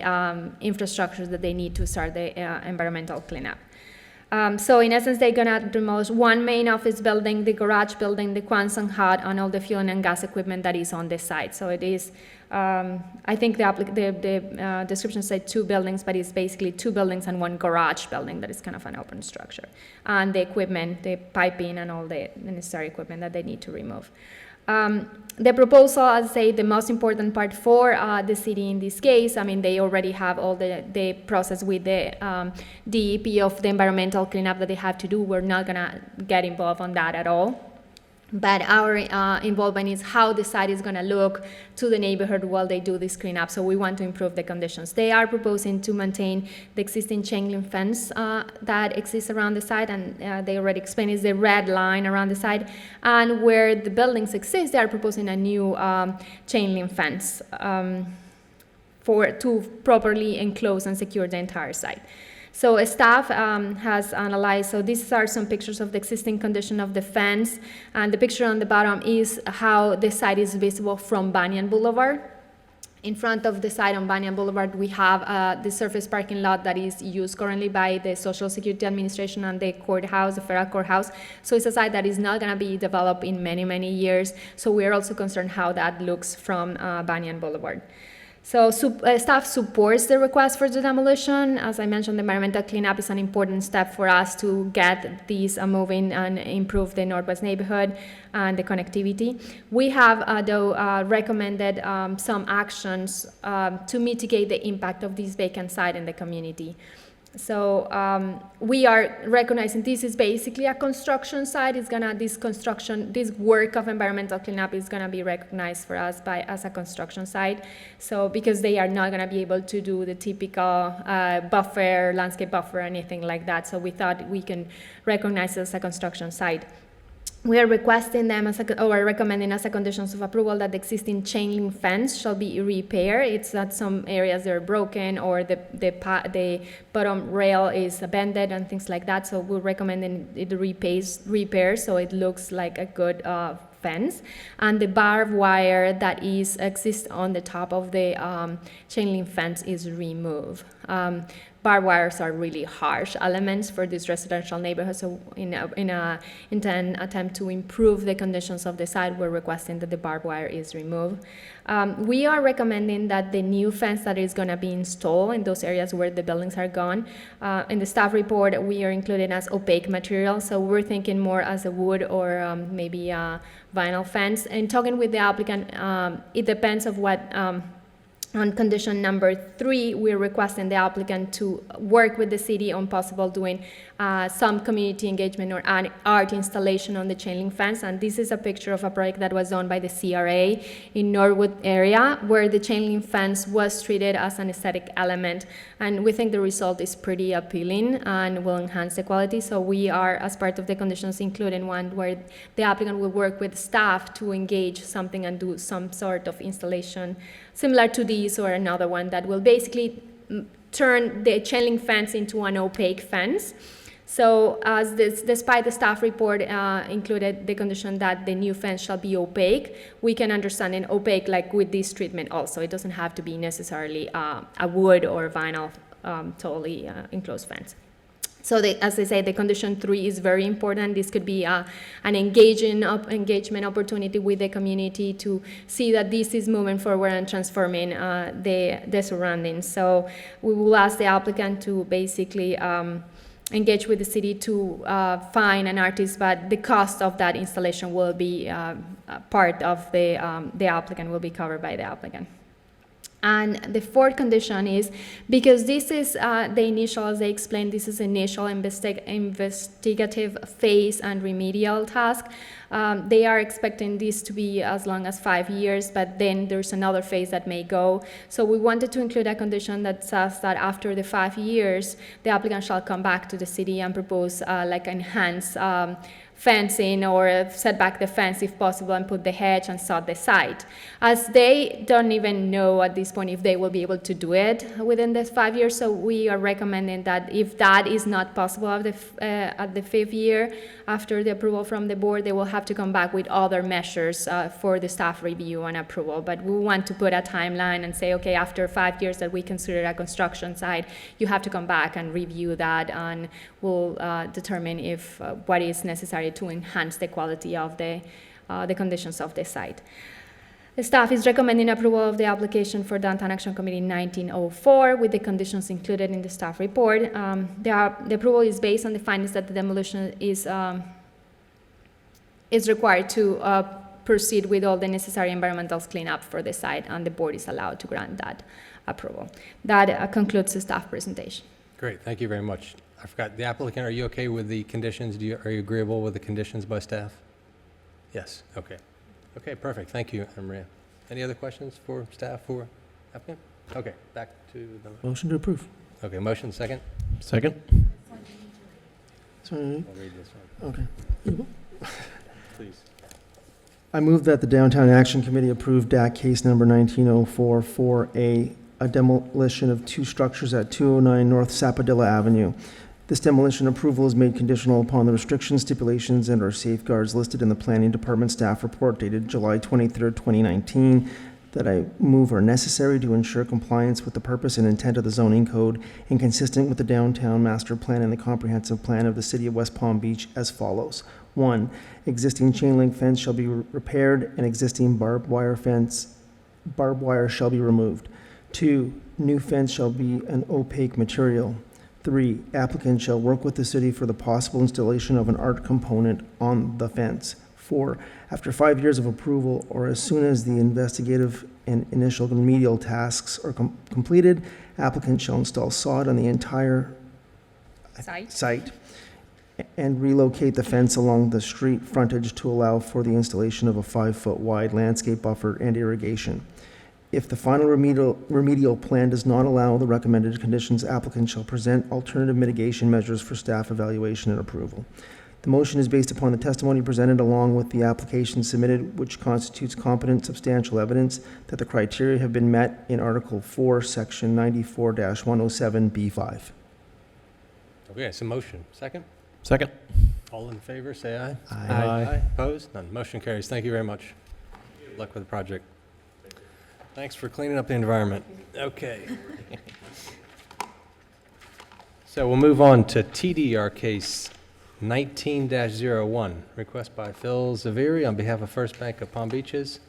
infrastructure that they need to start the environmental cleanup. So in essence, they're gonna demolish one main office building, the garage building, the Quonset hut, and all the fuel and gas equipment that is on the site. So it is, I think the description said 2 buildings, but it's basically 2 buildings and 1 garage building that is kind of an open structure. And the equipment, the piping, and all the necessary equipment that they need to remove. The proposal, as I say, the most important part for the city in this case, I mean, they already have all the process with the DEP of the environmental cleanup that they have to do. We're not gonna get involved on that at all. But our involvement is how the site is going to look to the neighborhood while they do this cleanup. So we want to improve the conditions. They are proposing to maintain the existing chain link fence that exists around the site, and they already explained is the red line around the site. And where the buildings exist, they are proposing a new chain link fence to properly enclose and secure the entire site. So staff has analyzed, so these are some pictures of the existing condition of the fence, and the picture on the bottom is how the site is visible from Banyan Boulevard. In front of the site on Banyan Boulevard, we have the surface parking lot that is used currently by the Social Security Administration and the courthouse, the federal courthouse. So it's a site that is not going to be developed in many, many years. So we are also concerned how that looks from Banyan Boulevard. So staff supports the request for the demolition. As I mentioned, the environmental cleanup is an important step for us to get these moving and improve the Northwest neighborhood and the connectivity. We have, though, recommended some actions to mitigate the impact of this vacant site in the community. So we are recognizing this is basically a construction site. It's gonna, this work of environmental cleanup is gonna be recognized for us as a construction site. So because they are not gonna be able to do the typical buffer, landscape buffer, anything like that. So we thought we can recognize it as a construction site. We are requesting them or recommending as a conditions of approval that the existing chain link fence shall be repaired. It's that some areas are broken or the bottom rail is bended and things like that. So we're recommending it repair so it looks like a good fence. And the barbed wire that exists on the top of the chain link fence is removed. Barbed wires are really harsh elements for this residential neighborhood, so in an attempt to improve the conditions of the site, we're requesting that the barbed wire is removed. We are recommending that the new fence that is going to be installed in those areas where the buildings are gone, in the staff report, we are including as opaque material, so we're thinking more as a wood or maybe a vinyl fence. And talking with the applicant, it depends of what on condition number 3, we're requesting the applicant to work with the city on possible doing some community engagement or art installation on the chain link fence. And this is a picture of a project that was done by the CRA in Norwood area, where the chain link fence was treated as an aesthetic element. And we think the result is pretty appealing and will enhance the quality. So we are, as part of the conditions, including one where the applicant will work with staff to engage something and do some sort of installation similar to these or another one that will basically turn the chain link fence into an opaque fence. So as despite the staff report included the condition that the new fence shall be opaque, we can understand an opaque like with this treatment also. It doesn't have to be necessarily a wood or vinyl totally enclosed fence. So as I say, the condition 3 is very important. This could be an engagement opportunity with the community to see that this is moving forward and transforming the surroundings. So we will ask the applicant to basically engage with the city to find an artist, but the cost of that installation will be part of the applicant, will be covered by the applicant. And the 4th condition is, because this is the initial, as they explained, this is initial investigative phase and remedial task. They are expecting this to be as long as 5 years, but then there's another phase that may go. So we wanted to include a condition that says that after the 5 years, the applicant shall come back to the city and propose like enhanced fencing or set back the fence if possible and put the hedge and sod the site. As they don't even know at this point if they will be able to do it within this 5 years, so we are recommending that if that is not possible at the 5th year after the approval from the board, they will have to come back with other measures for the staff review and approval. But we want to put a timeline and say, okay, after 5 years that we consider a construction site, you have to come back and review that, and we'll determine if what is necessary to enhance the quality of the conditions of the site. The staff is recommending approval of the application for Downtown Action Committee 1904 with the conditions included in the staff report. The approval is based on the findings that the demolition is required to proceed with all the necessary environmental cleanup for the site, and the board is allowed to grant that approval. That concludes the staff presentation. Great, thank you very much. I forgot, the applicant, are you okay with the conditions? Are you agreeable with the conditions by staff? Yes, okay. Okay, perfect, thank you, Maria. Any other questions for staff for applicant? Okay, back to the... Motion to approve. Okay, motion, second? Second? Sorry. I'll read this one. Okay. Please. I move that the Downtown Action Committee approve DAC case number 1904 4A a demolition of 2 structures at 209 North Sapadilla Avenue. This demolition approval is made conditional upon the restrictions, stipulations, and/or safeguards listed in the Planning Department staff report dated July 23rd, 2019, that I move are necessary to ensure compliance with the purpose and intent of the zoning code and consistent with the downtown master plan and the comprehensive plan of the city of West Palm Beach as follows. 1, existing chain link fence shall be repaired and existing barbed wire shall be removed. 2, new fence shall be an opaque material. 3, applicant shall work with the city for the possible installation of an art component on the fence. 4, after 5 years of approval or as soon as the investigative and initial remedial tasks are completed, applicant shall install sod on the entire site and relocate the fence along the street frontage to allow for the installation of a 5-foot wide landscape buffer and irrigation. If the final remedial plan does not allow the recommended conditions, applicant shall present alternative mitigation measures for staff evaluation and approval. The motion is based upon the testimony presented along with the application submitted, which constitutes competent substantial evidence that the criteria have been met in Article 4, Section 94-107B5. Okay, so motion. Second? Second. All in favor, say aye. Aye. Opposed? None. Motion carries. Thank you very much. Good luck with the project. Thanks for cleaning up the environment. Okay. So we'll move on to TDR case 19-01, request by Phil Zaviri on behalf of First Bank of Palm Beaches.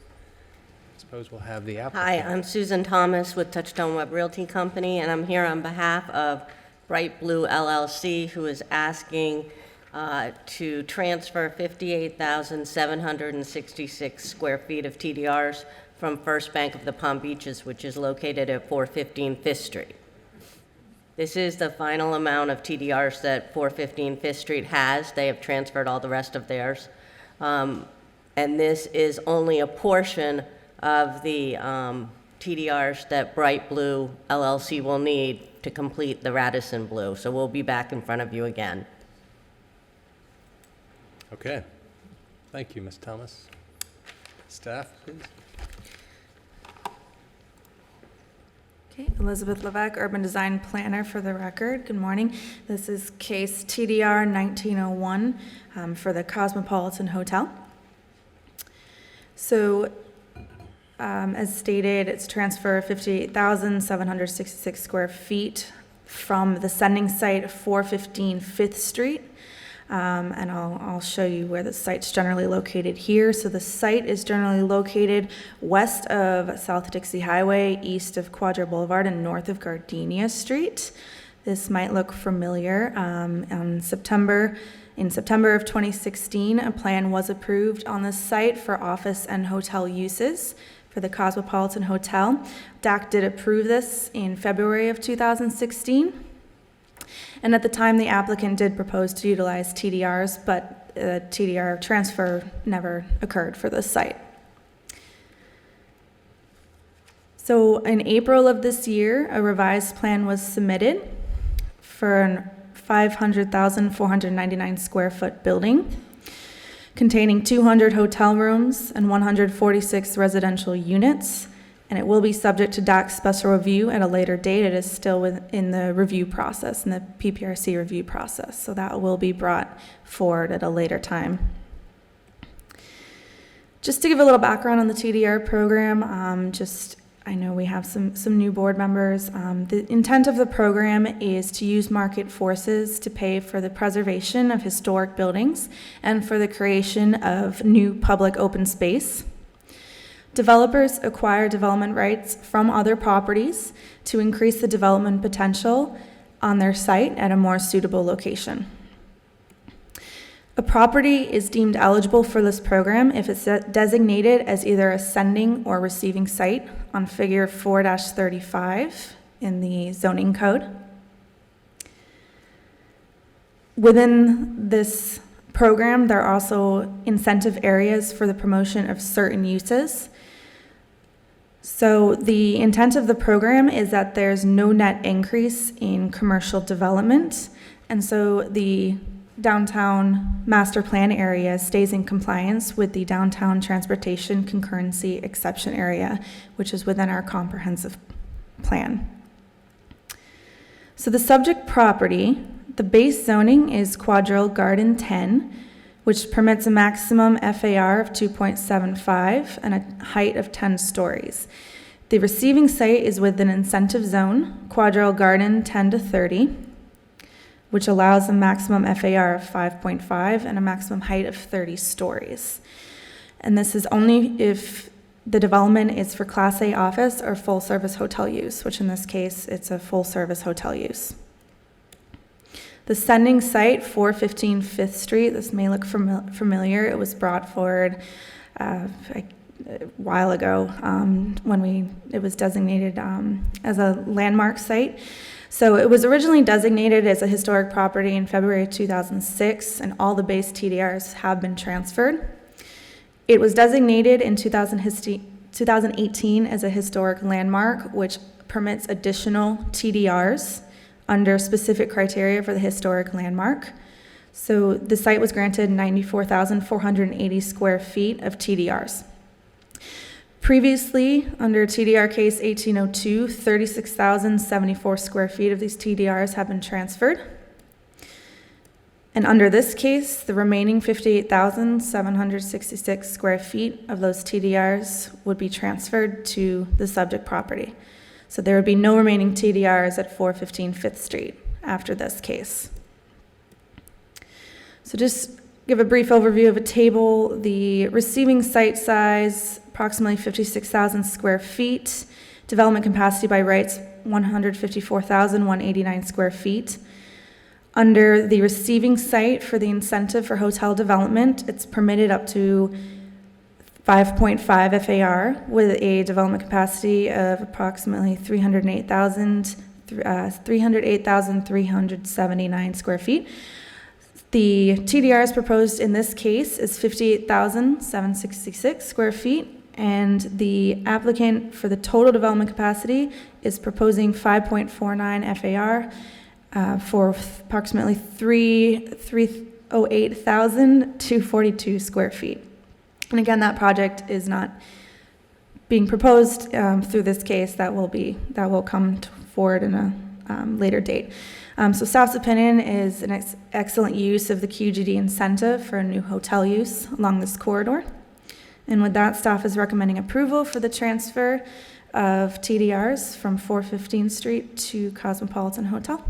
I suppose we'll have the applicant. Hi, I'm Susan Thomas with Touchstone Web Realty Company, and I'm here on behalf of Bright Blue LLC, who is asking to transfer 58,766 square feet of TDRs from First Bank of the Palm Beaches, which is located at 415 5th Street. This is the final amount of TDRs that 415 5th Street has. They have transferred all the rest of theirs. And this is only a portion of the TDRs that Bright Blue LLC will need to complete the Radisson Blue. So we'll be back in front of you again. Okay. Thank you, Ms. Thomas. Staff, please. Okay, Elizabeth Levesque, Urban Design Planner for the record. Good morning. This is case TDR 1901 for the Cosmopolitan Hotel. So, as stated, it's transfer 58,766 square feet from the sending site 415 5th Street. And I'll show you where the site's generally located here. So the site is generally located west of South Dixie Highway, east of Quadra Boulevard, and north of Gardenia Street. This might look familiar. In September of 2016, a plan was approved on the site for office and hotel uses for the Cosmopolitan Hotel. DAC did approve this in February of 2016. And at the time, the applicant did propose to utilize TDRs, but TDR transfer never occurred for this site. So in April of this year, a revised plan was submitted for a 500,499 square foot building containing 200 hotel rooms and 146 residential units. And it will be subject to DAC's special review at a later date. It is still within the review process, in the PPRC review process. So that will be brought forward at a later time. Just to give a little background on the TDR program, I know we have some new board members. The intent of the program is to use market forces to pay for the preservation of historic buildings and for the creation of new public open space. Developers acquire development rights from other properties to increase the development potential on their site at a more suitable location. A property is deemed eligible for this program if it's designated as either a sending or receiving site on Figure 4-35 in the zoning code. Within this program, there are also incentive areas for the promotion of certain uses. So the intent of the program is that there's no net increase in commercial development, and so the downtown master plan area stays in compliance with the downtown transportation concurrency exception area, which is within our comprehensive plan. So the subject property, the base zoning is Quadrille Garden 10, which permits a maximum FAR of 2.75 and a height of 10 stories. The receiving site is within incentive zone, Quadrille Garden 10 to 30, which allows a maximum FAR of 5.5 and a maximum height of 30 stories. And this is only if the development is for Class A office or full-service hotel use, which in this case, it's a full-service hotel use. The sending site, 415 5th Street, this may look familiar. It was brought forward a while ago when it was designated as a landmark site. So it was originally designated as a historic property in February 2006, and all the base TDRs have been transferred. It was designated in 2018 as a historic landmark, which permits additional TDRs under specific criteria for the historic landmark. So the site was granted 94,480 square feet of TDRs. Previously, under TDR case 1802, 36,074 square feet of these TDRs have been transferred. And under this case, the remaining 58,766 square feet of those TDRs would be transferred to the subject property. So there would be no remaining TDRs at 415 5th Street after this case. So just give a brief overview of a table. The receiving site size, approximately 56,000 square feet. Development capacity by rights, 154,189 square feet. Under the receiving site for the incentive for hotel development, it's permitted up to 5.5 FAR with a development capacity of approximately 308,379 square feet. The TDRs proposed in this case is 58,766 square feet, and the applicant for the total development capacity is proposing 5.49 FAR for approximately 308,242 square feet. And again, that project is not being proposed through this case. That will come forward in a later date. So staff's opinion is an excellent use of the QGD incentive for a new hotel use along this corridor. And with that, staff is recommending approval for the transfer of TDRs from 415 Street to Cosmopolitan Hotel,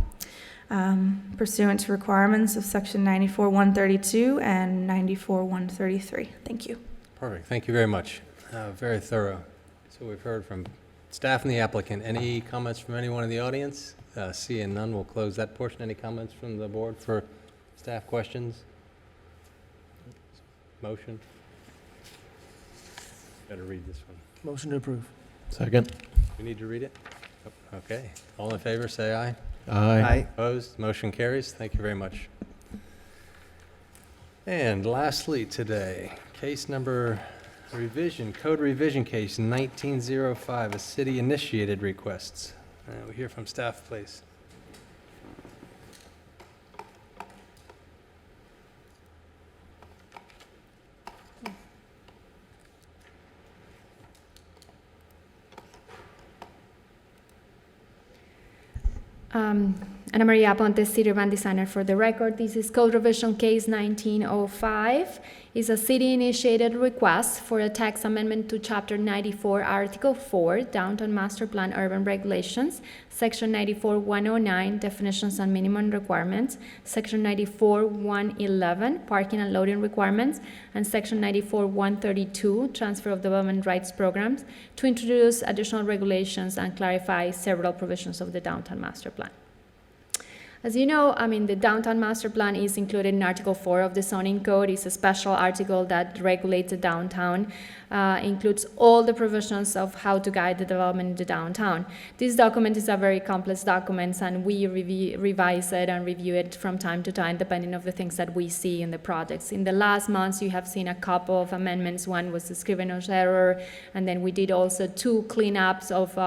pursuant to requirements of section 94-132 and 94-133. Thank you. Perfect. Thank you very much. Very thorough. So we've heard from staff and the applicant. Any comments from anyone in the audience? Seeing none, we'll close that portion. Any comments from the board for staff questions? Motion? Got to read this one. Motion to approve. Second. We need to read it? Okay. All in favor, say aye. Aye. Opposed? Motion carries. Thank you very much. And lastly today, case number code revision case 1905, a city-initiated requests. We hear from staff, please. Ana Maria Pontes, City Urban Designer for the record. This is Code Revision Case 1905. It's a city-initiated request for a text amendment to Chapter 94, Article 4, Downtown Master Plan Urban Regulations, Section 94-109, Definitions and Minimum Requirements, Section 94-111, Parking and Loading Requirements, and Section 94-132, Transfer of Development Rights Programs, to introduce additional regulations and clarify several provisions of the Downtown Master Plan. As you know, the Downtown Master Plan is included in Article 4 of the Zoning Code. It's a special article that regulates the downtown, includes all the provisions of how to guide the development in the downtown. This document is a very complex document, and we revise it and review it from time to time, depending on the things that we see in the projects. In the last months, you have seen a couple of amendments. One was the scrivener's error, and then we did also 2 cleanups of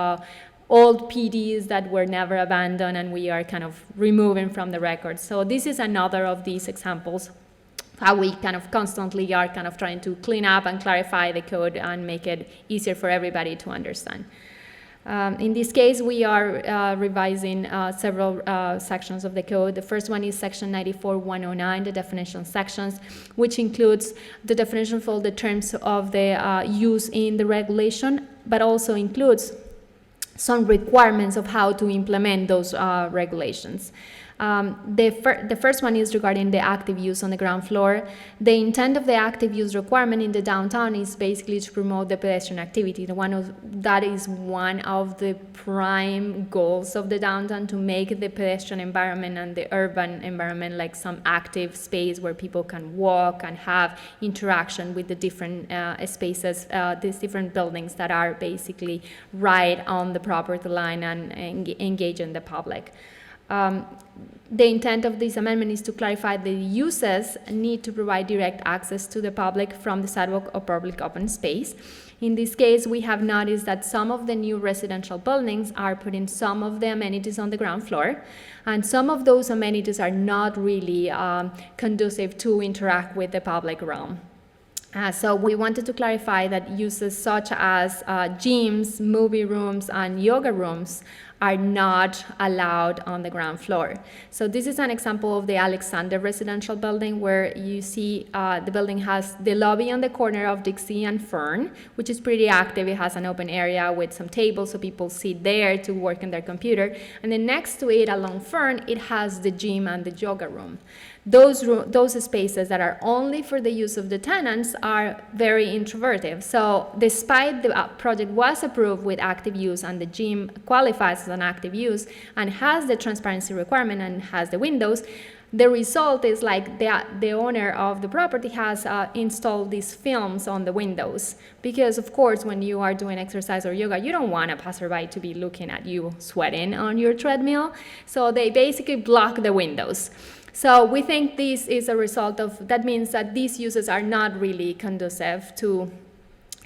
old PDs that were never abandoned, and we are kind of removing from the record. So this is another of these examples, how we kind of constantly are kind of trying to clean up and clarify the code and make it easier for everybody to understand. In this case, we are revising several sections of the code. The first one is section 94-109, the definition sections, which includes the definition for the terms of the use in the regulation, but also includes some requirements of how to implement those regulations. The first one is regarding the active use on the ground floor. The intent of the active use requirement in the downtown is basically to promote the pedestrian activity. That is one of the prime goals of the downtown, to make the pedestrian environment and the urban environment like some active space where people can walk and have interaction with the different spaces, these different buildings that are basically right on the property line and engage in the public. The intent of this amendment is to clarify the uses need to provide direct access to the public from the sidewalk or public open space. In this case, we have noticed that some of the new residential buildings are putting some of the amenities on the ground floor, and some of those amenities are not really conducive to interact with the public realm. So we wanted to clarify that uses such as gyms, movie rooms, and yoga rooms are not allowed on the ground floor. So this is an example of the Alexander residential building, where you see the building has the lobby on the corner of Dixie and Fern, which is pretty active. It has an open area with some tables, so people sit there to work on their computer. And then next to it, along Fern, it has the gym and the yoga room. Those spaces that are only for the use of the tenants are very introverted. So despite the project was approved with active use and the gym qualifies as an active use and has the transparency requirement and has the windows, the result is like the owner of the property has installed these films on the windows. Because of course, when you are doing exercise or yoga, you don't want a passerby to be looking at you sweating on your treadmill. So they basically block the windows. So we think this is a result of, that means that these uses are not really conducive to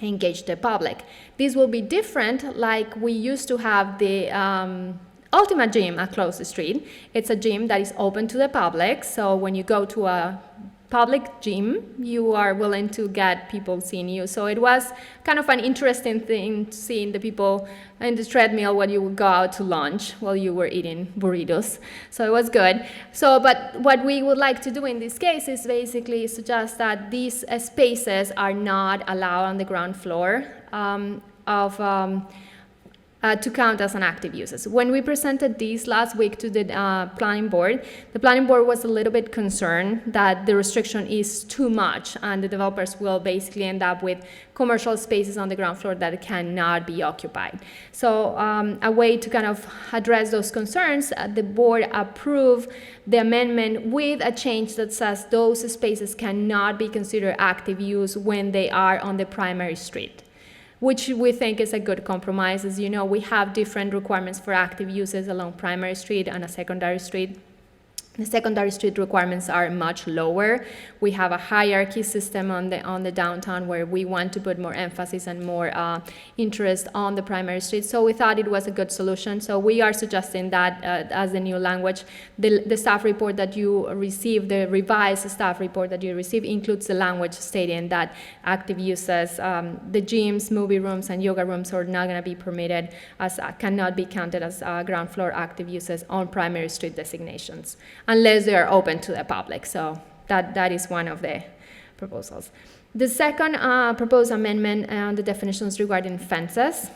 engage the public. This will be different, like we used to have the Ultimate Gym across the street. It's a gym that is open to the public, so when you go to a public gym, you are willing to get people seeing you. So it was kind of an interesting thing, seeing the people in the treadmill when you would go out to lunch while you were eating burritos. So it was good. So, but what we would like to do in this case is basically suggest that these spaces are not allowed on the ground floor to count as an active uses. When we presented these last week to the planning board was a little bit concerned that the restriction is too much and the developers will basically end up with commercial spaces on the ground floor that cannot be occupied. So a way to kind of address those concerns, the board approved the amendment with a change that says those spaces cannot be considered active use when they are on the primary street, which we think is a good compromise. As you know, we have different requirements for active uses along primary street and a secondary street. The secondary street requirements are much lower. We have a hierarchy system on the downtown where we want to put more emphasis and more interest on the primary street. So we thought it was a good solution. So we are suggesting that as the new language, the staff report that you receive, the revised staff report that you receive, includes the language stating that active uses, the gyms, movie rooms, and yoga rooms are not going to be permitted, as cannot be counted as ground floor active uses on primary street designations, unless they are open to the public. So that is one of the proposals. The second proposed amendment on the definitions regarding fences.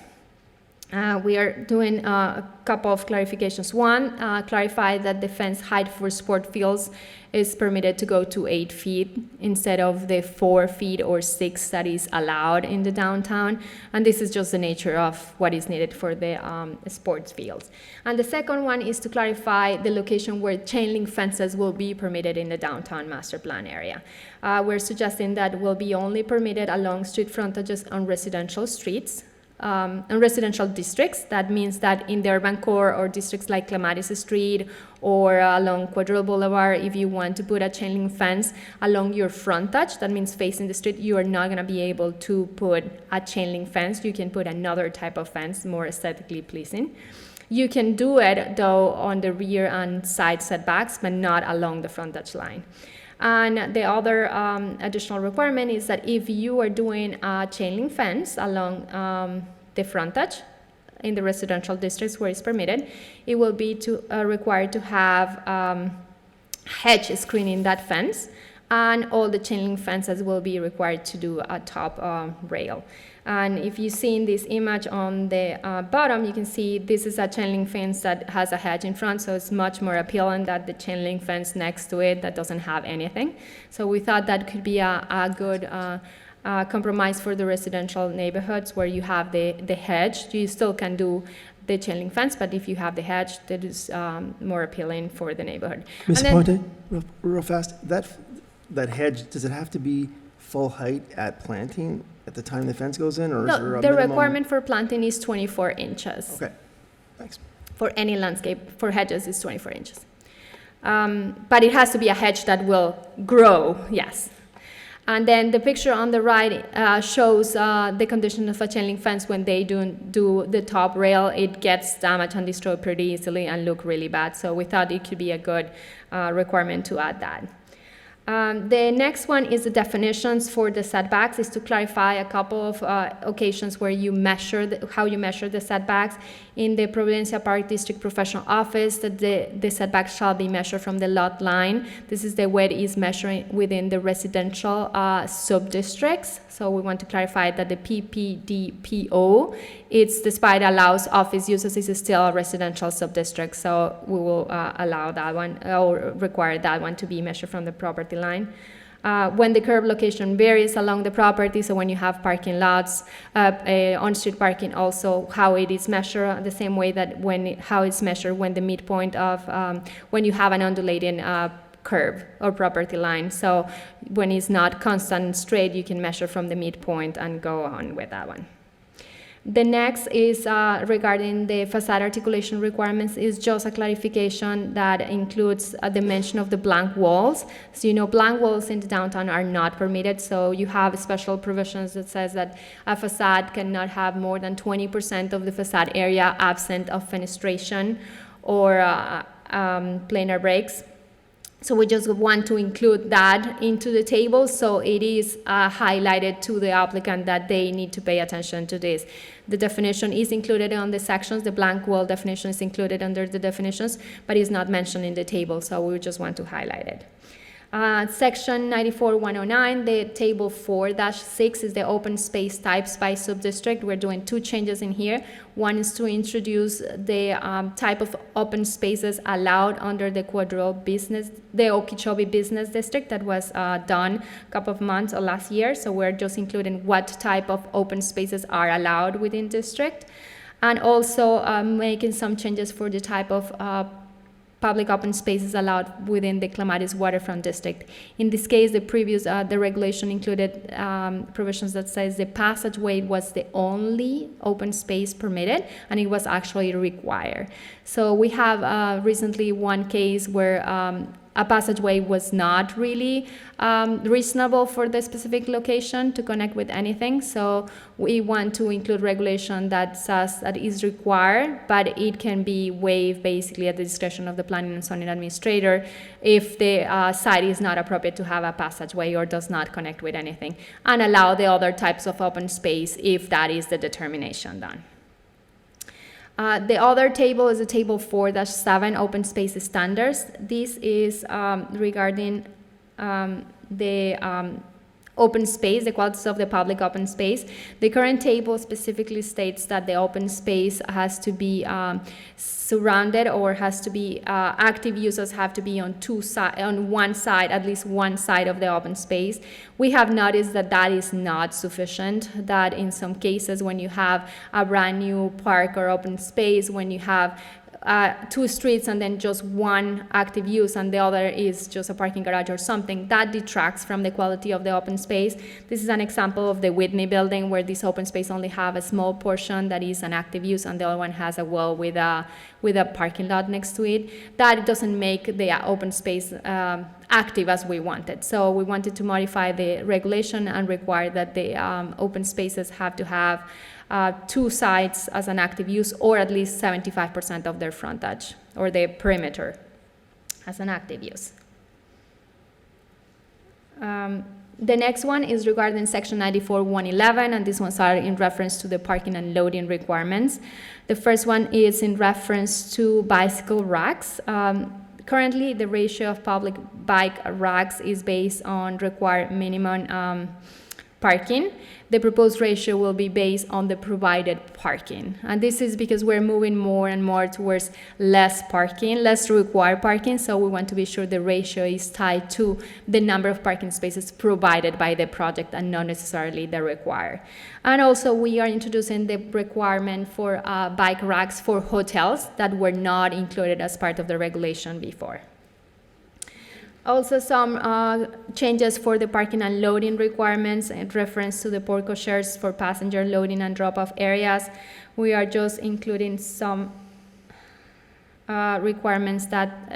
We are doing a couple of clarifications. One, clarify that the fence height for sport fields is permitted to go to 8 feet instead of the 4 feet or 6 that is allowed in the downtown. And this is just the nature of what is needed for the sports fields. And the second one is to clarify the location where chain link fences will be permitted in the downtown master plan area. We're suggesting that will be only permitted along street frontages on residential streets, in residential districts. That means that in the urban core or districts like Clematis Street or along Quadrille Boulevard, if you want to put a chain link fence along your frontage, that means facing the street, you are not going to be able to put a chain link fence. You can put another type of fence, more aesthetically pleasing. You can do it, though, on the rear and side setbacks, but not along the frontage line. And the other additional requirement is that if you are doing a chain link fence along the frontage, in the residential districts where it's permitted, it will be required to have hedge screening that fence, and all the chain link fences will be required to do a top rail. And if you see in this image on the bottom, you can see this is a chain link fence that has a hedge in front, so it's much more appealing than the chain link fence next to it that doesn't have anything. So we thought that could be a good compromise for the residential neighborhoods where you have the hedge. You still can do the chain link fence, but if you have the hedge, that is more appealing for the neighborhood. Ms. Ponte, real fast, that hedge, does it have to be full height at planting at the time the fence goes in, or is there a the minimum? requirement for planting is 24 inches. Okay, thanks. For any landscape, for hedges, it's 24 inches. But it has to be a hedge that will grow, yes. And then the picture on the right shows the condition of a chain link fence when they do the top rail. It gets damaged and destroyed pretty easily and look really bad. So we thought it could be a good requirement to add that. The next one is the definitions for the setbacks, is to clarify a couple of occasions where you measure how you measure the setbacks. In the Providencia Park District Professional Office, that the setbacks shall be measured from the lot line. This is the way it is measuring within the residential sub-districts. So we want to clarify that the PPDPO, it's despite allows office uses, is still a residential sub-district. So we will allow that one, or require that one to be measured from the property line. When the curb location varies along the property, so when you have parking lots, on-street parking also, how it is measured, the same way that how it's measured when the midpoint of, when you have an undulating curve or property line. So when it's not constant and straight, you can measure from the midpoint and go on with that one. The next is regarding the facade articulation requirements, is just a clarification that includes the mention of the blank walls. So you know, blank walls in the downtown are not permitted, so you have special provisions that says that a facade cannot have more than 20% of the facade area absent of fenestration or planar breaks. So we just want to include that into the table, so it is highlighted to the applicant that they need to pay attention to this. The definition is included on the sections. The blank wall definition is included under the definitions, but is not mentioned in the table, so we just want to highlight it. Section 94-109, the table 4-6 is the open space types by subdistrict. We're doing two changes in here. One is to introduce the type of open spaces allowed under the the Okeechobee Business District that was done a couple of months or last year. So we're just including what type of open spaces are allowed within district. And also making some changes for the type of public open spaces allowed within the Clematis Waterfront District. In this case, the regulation included provisions that says the passageway was the only open space permitted, and it was actually required. So we have recently one case where a passageway was not really reasonable for the specific location to connect with anything. So we want to include regulation that says that is required, but it can be waived basically at the discretion of the planning and zoning administrator if the site is not appropriate to have a passageway or does not connect with anything, and allow the other types of open space if that is the determination done. The other table is a table 4-7, open space standards. This is regarding the open space, the qualities of the public open space. The current table specifically states that the open space has to be surrounded, or has to be active users have to be on one side, at least one side of the open space. We have noticed that that is not sufficient, that in some cases when you have a brand new park or open space, when you have two streets and then just one active use and the other is just a parking garage or something, that detracts from the quality of the open space. This is an example of the Whitney building, where this open space only have a small portion that is an active use and the other one has a wall with a parking lot next to it. That doesn't make the open space active as we wanted. So we wanted to modify the regulation and require that the open spaces have to have two sides as an active use, or at least 75% of their frontage or their perimeter as an active use. The next one is regarding section 94-111, and these ones are in reference to the parking and loading requirements. The first one is in reference to bicycle racks. Currently, the ratio of public bike racks is based on required minimum parking. The proposed ratio will be based on the provided parking. And this is because we're moving more and more towards less parking, less required parking, so we want to be sure the ratio is tied to the number of parking spaces provided by the project and not necessarily the required. And also we are introducing the requirement for bike racks for hotels that were not included as part of the regulation before. Also, some changes for the parking and loading requirements in reference to the portico shares for passenger loading and drop-off areas. We are just including some requirements that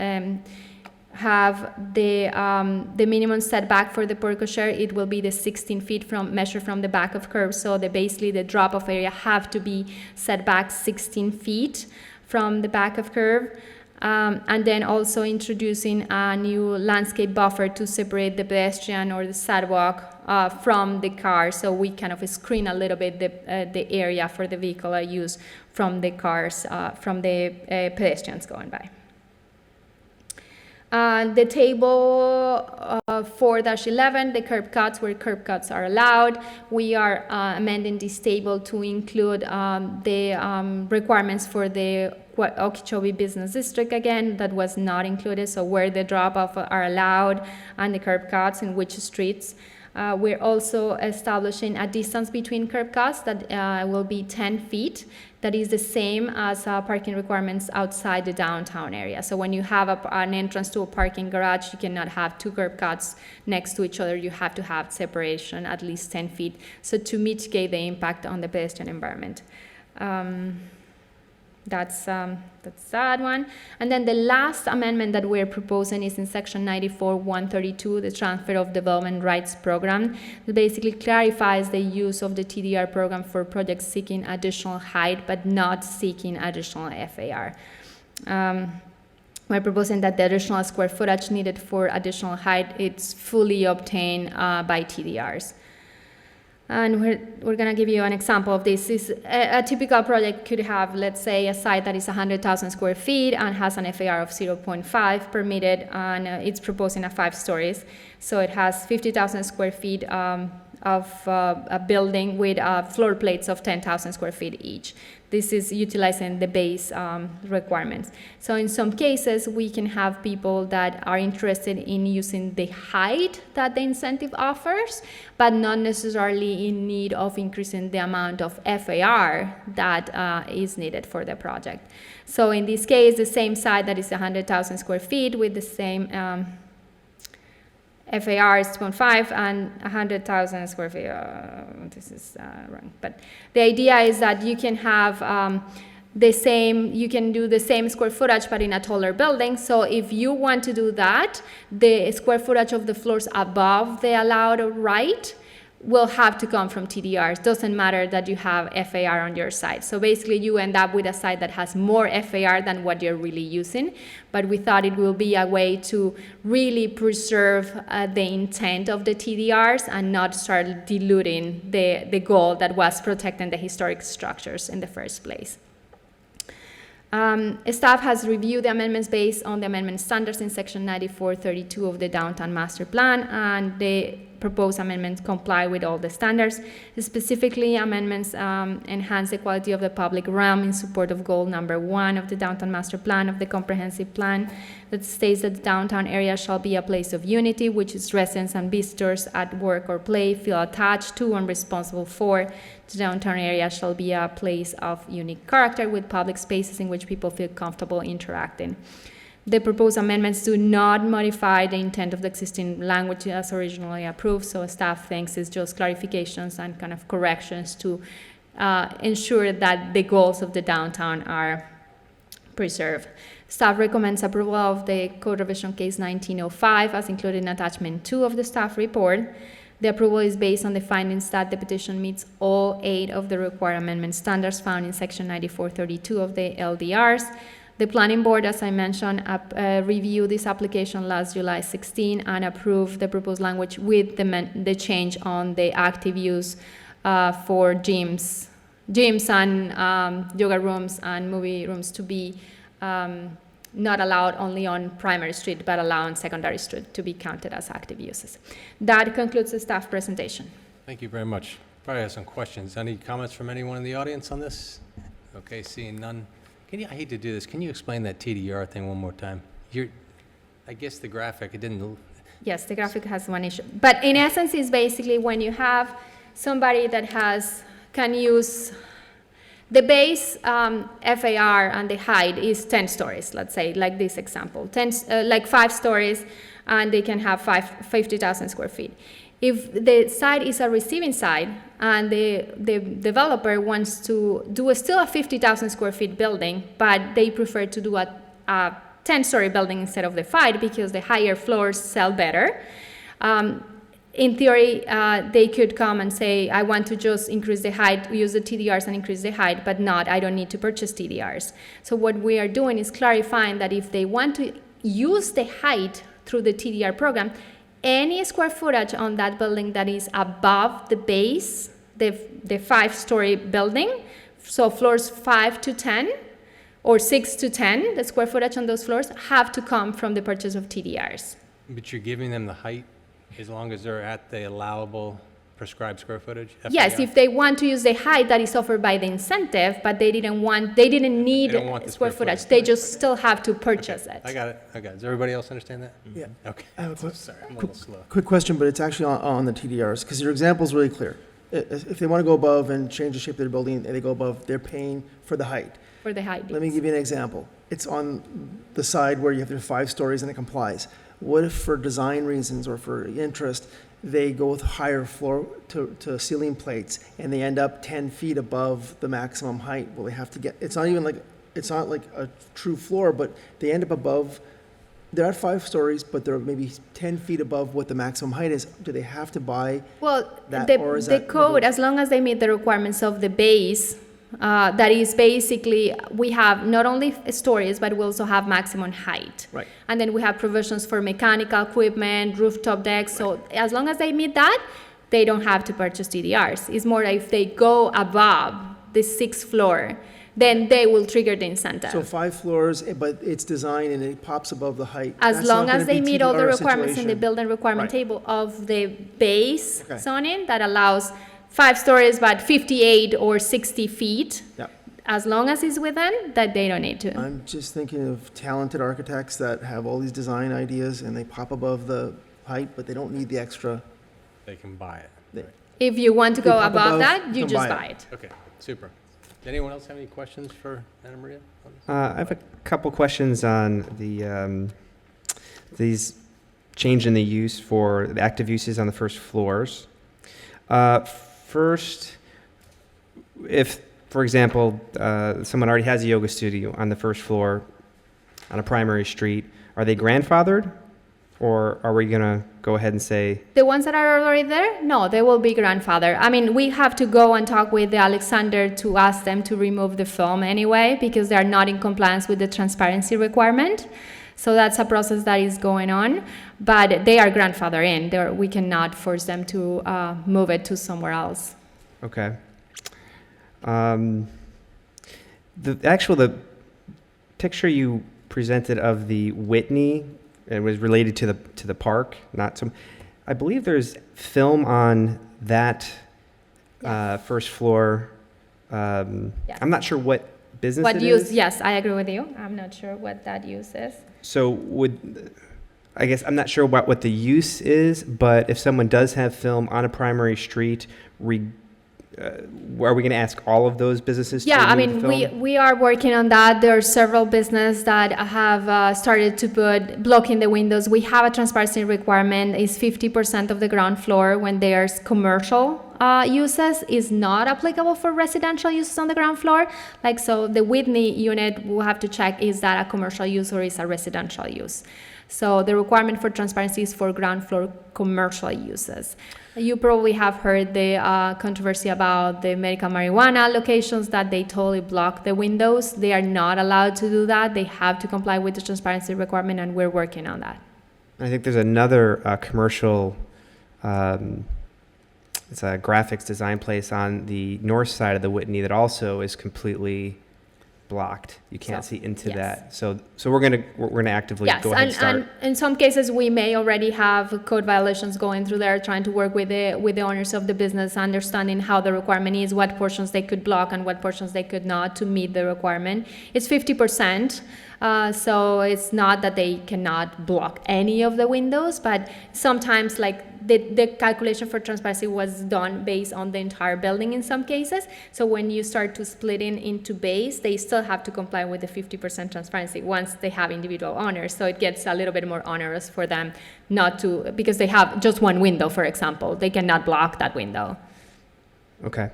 have the minimum setback for the portico share. It will be the 16 feet measured from the back of curb. So basically the drop-off area have to be set back 16 feet from the back of curb. And then also introducing a new landscape buffer to separate the pedestrian or the sidewalk from the car, so we kind of screen a little bit the area for the vehicular use from the cars, from the pedestrians going by. The table 4-11, the curb cuts, where curb cuts are allowed. We are amending this table to include the requirements for the Okeechobee Business District again, that was not included, so where the drop-off are allowed and the curb cuts in which streets. We're also establishing a distance between curb cuts that will be 10 feet. That is the same as parking requirements outside the downtown area. So when you have an entrance to a parking garage, you cannot have two curb cuts next to each other. You have to have separation at least 10 feet, so to mitigate the impact on the pedestrian environment. That's that one. And then the last amendment that we're proposing is in section 94-132, the transfer of development rights program. It basically clarifies the use of the TDR program for projects seeking additional height but not seeking additional FAR. We're proposing that the additional square footage needed for additional height is fully obtained by TDRs. And we're going to give you an example of this. A typical project could have, let's say, a site that is 100,000 square feet and has an FAR of 0.5 permitted, and it's proposing a 5 stories. So it has 50,000 square feet of a building with floor plates of 10,000 square feet each. This is utilizing the base requirements. So in some cases, we can have people that are interested in using the height that the incentive offers, but not necessarily in need of increasing the amount of FAR that is needed for the project. So in this case, the same site that is 100,000 square feet with the same FAR is 2.5 and 100,000 square feet. This is wrong. But the idea is that you can have you can do the same square footage but in a taller building. So if you want to do that, the square footage of the floors above the allowed right will have to come from TDRs. Doesn't matter that you have FAR on your site. So basically you end up with a site that has more FAR than what you're really using. But we thought it will be a way to really preserve the intent of the TDRs and not start diluting the goal that was protecting the historic structures in the first place. Staff has reviewed the amendments based on the amendment standards in section 9432 of the Downtown Master Plan, and the proposed amendments comply with all the standards. Specifically, amendments enhance the quality of the public realm in support of goal number 1 of the Downtown Master Plan of the Comprehensive Plan, that states that the downtown area shall be a place of unity, which is residents and visitors at work or play feel attached to and responsible for. The downtown area shall be a place of unique character with public spaces in which people feel comfortable interacting. The proposed amendments do not modify the intent of the existing language as originally approved, so staff thinks it's just clarifications and kind of corrections to ensure that the goals of the downtown are preserved. Staff recommends approval of the Code Revision Case 1905 as included in Attachment 2 of the staff report. The approval is based on the findings that the petition meets all 8 of the required amendment standards found in Section 9432 of the LDRs. The planning board, as I mentioned, reviewed this application last July 16 and approved the proposed language with the change on the active use for gyms and yoga rooms and movie rooms to be not allowed only on primary street, but allowed on secondary street to be counted as active uses. That concludes the staff presentation. Thank you very much. Probably have some questions. Any comments from anyone in the audience on this? Okay, seeing none. I hate to do this. Can you explain that TDR thing one more time? I guess the graphic, it didn't. Yes, the graphic has one issue. But in essence, it's basically when you have somebody that can use the base FAR and the height is 10 stories, let's say, like this example, like 5 stories, and they can have 50,000 square feet. If the site is a receiving site and the developer wants to do still a 50,000 square feet building, but they prefer to do a 10-story building instead of the 5 because the higher floors sell better, in theory, they could come and say, I want to just increase the height, use the TDRs and increase the height, but I don't need to purchase TDRs. So what we are doing is clarifying that if they want to use the height through the TDR program, any square footage on that building that is above the base, the 5-story building, so floors 5 to 10 or 6 to 10, the square footage on those floors have to come from the purchase of TDRs. But you're giving them the height as long as they're at the allowable prescribed square footage? Yes, if they want to use the height that is offered by the incentive, but they didn't need the square footage, they just still have to purchase it. I got it. Does everybody else understand that? Yeah. Okay. I have a Sorry, I'm a little slow. quick question, but it's actually on the TDRs, because your example is really clear. If they want to go above and change the shape of their building, and they go above, they're paying for the height. For the height. Let me give you an example. It's on the side where you have their 5 stories and it complies. What if for design reasons or for interest, they go with higher floor to ceiling plates and they end up 10 feet above the maximum height? Will they have to get, it's not like a true floor, but they end up above, they're at 5 stories, but they're maybe 10 feet above what the maximum height is. Do they have to buy that? Or is the that code, as long as they meet the requirements of the base, that is basically, we have not only stories, but we also have maximum height. Right. And then we have provisions for mechanical equipment, rooftop decks. So as long as they meet that, they don't have to purchase TDRs. It's more like if they go above the 6th floor, then they will trigger the incentive. So 5 floors, but it's designed and it pops above the height. As That's long not as gonna they be meet all the TDR requirements in the situation. building requirement Right. table of the base Okay. zoning that allows 5 stories, but 58 or 60 feet. Yep. As long as it's within, that they don't need to. I'm just thinking of talented architects that have all these design ideas and they pop above the height, but they don't need the extra. They can buy it. They- If you want to If you go pop above above, that, you you can just buy buy it. it. Okay, super. Does anyone else have any questions for Anna Maria? I have a couple questions on these change in the use for the active uses on the first floors. First, if, for example, someone already has a yoga studio on the first floor on a primary street, are they grandfathered? Or are we going to go ahead and say, The ones that are already there, no, they will be grandfathered. I mean, we have to go and talk with the Alexander to ask them to remove the film anyway, because they are not in compliance with the transparency requirement. So that's a process that is going on, but they are grandfathered in. We cannot force them to move it to somewhere else. okay. The picture you presented of the Whitney, it was related to the park, not some. I believe there's film on that first floor. Yes. I'm not sure what business What it use? is. Yes, I agree with you. I'm not sure what that use is. So I guess I'm not sure what the use is, but if someone does have film on a primary street, are we going to ask all of those businesses Yeah, to I remove mean, the film? we are working on that. There are several businesses that have started to put blocking the windows. We have a transparency requirement. It's 50% of the ground floor when there's commercial uses. Is not applicable for residential uses on the ground floor. Like, so the Whitney unit, we'll have to check, is that a commercial use or is a residential use? So the requirement for transparency is for ground floor commercial uses. You probably have heard the controversy about the medical marijuana locations, that they totally block the windows. They are not allowed to do that. They have to comply with the transparency requirement, and we're working on that. I think there's another commercial, it's a graphics design place on the north side of the Whitney that also is completely blocked. You can't see into yes. that. So we're gonna actively Yes, go ahead and start. and in some cases, we may already have code violations going through there, trying to work with the owners of the business, understanding how the requirement is, what portions they could block and what portions they could not to meet the requirement. It's 50%, so it's not that they cannot block any of the windows, but sometimes, like, the calculation for transparency was done based on the entire building in some cases. So when you start to split into bays, they still have to comply with the 50% transparency once they have individual owners. So it gets a little bit more onerous for them not to, because they have just one window, for example. They cannot block that window. Okay.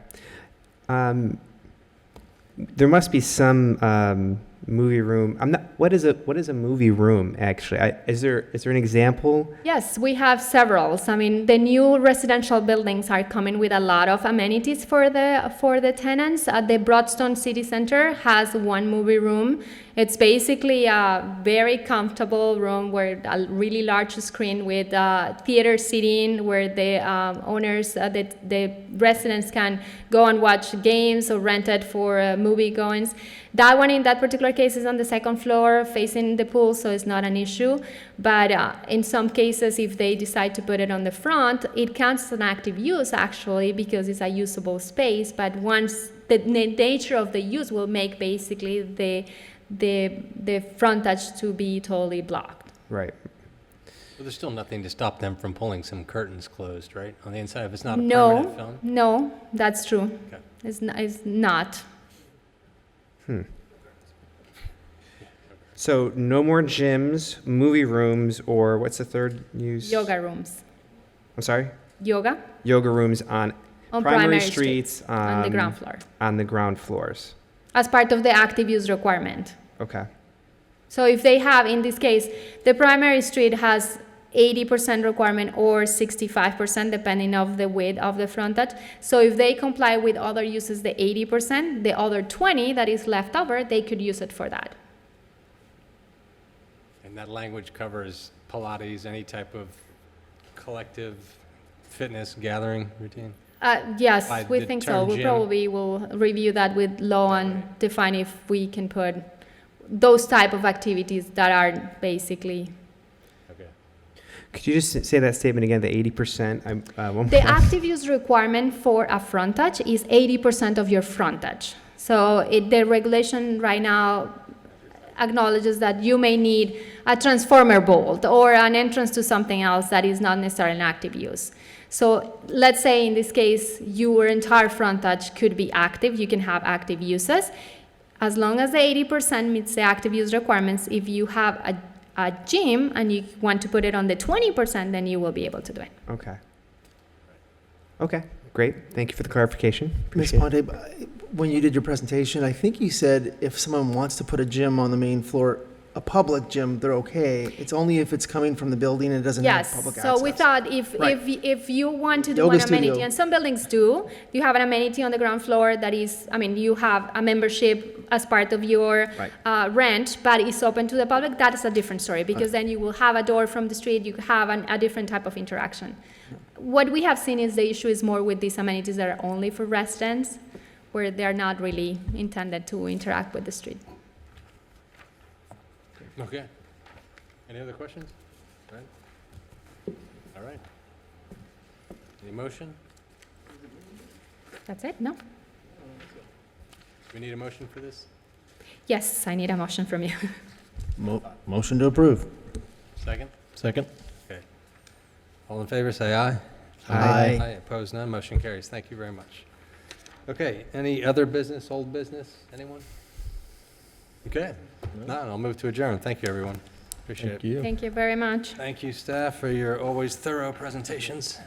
There must be some movie room. What is a movie room actually? Is there an example? Yes, we have several. I mean, the new residential buildings are coming with a lot of amenities for the tenants. The Broadstone City Center has one movie room. It's basically a very comfortable room where a really large screen with theater seating, where the owners, the residents can go and watch games or rent it for movie goings. That one in that particular case is on the second floor facing the pool, so it's not an issue. But in some cases, if they decide to put it on the front, it counts as an active use actually, because it's a usable space. But once the nature of the use will make basically the frontage to be totally blocked. Right. Well, there's still nothing to stop them from pulling some curtains closed, right? On the inside, if it's not a permanent film? No, that's true. Okay. It's not. So no more gyms, movie rooms, or what's the third use? Yoga rooms. I'm sorry? Yoga Yoga rooms on primary streets, on the ground floor, on the ground floors. as part of the active use requirement. Okay. So if they have, in this case, the primary street has 80% requirement or 65% depending on the width of the frontage. So if they comply with other uses, the 80%, the other 20 that is left over, they could use it for that. And that language covers Pilates, any type of collective fitness gathering routine? Yes, By we the think so. term We gym? probably will review that with law and define if we can put those type of activities that are basically. Okay. Could you just say that statement again, the 80%? The active use requirement for a frontage is 80% of your frontage. So the regulation right now acknowledges that you may need a transformer bolt or an entrance to something else that is not necessarily an active use. So let's say in this case, your entire frontage could be active. You can have active uses. As long as the 80% meets the active use requirements, if you have a gym and you want to put it on the 20%, then you will be able to do it. Okay. Okay, great. Thank you for the clarification. Ms. Appreciate it. Ponte, when you did your presentation, I think you said if someone wants to put a gym on the main floor, a public gym, they're okay. It's only if it's coming from the building and it doesn't have public access. So we thought if you want to do Yoga an amenity, studio. and some buildings do, you have an amenity on the ground floor that is, I mean, you have a membership as part of your rent, but it's open to the public. That is a different story, because then you will have a door from the street, you have a different type of interaction. What we have seen is the issue is more with these amenities that are only for residents, where they're not really intended to interact with the street. Okay. Any other questions? All right. Any motion? That's it? No? Do we need a motion for this? Yes, I need a motion from you. Motion to approve. Second? Second. Okay. All in favor, say aye. Aye. Opposed, none. Motion carries. Thank you very much. Okay, any other business, old business? Anyone? Okay. None. I'll move to adjourn. Thank you, everyone. Appreciate it. Thank you. Thank you very much. Thank you, staff, for your always thorough presentations.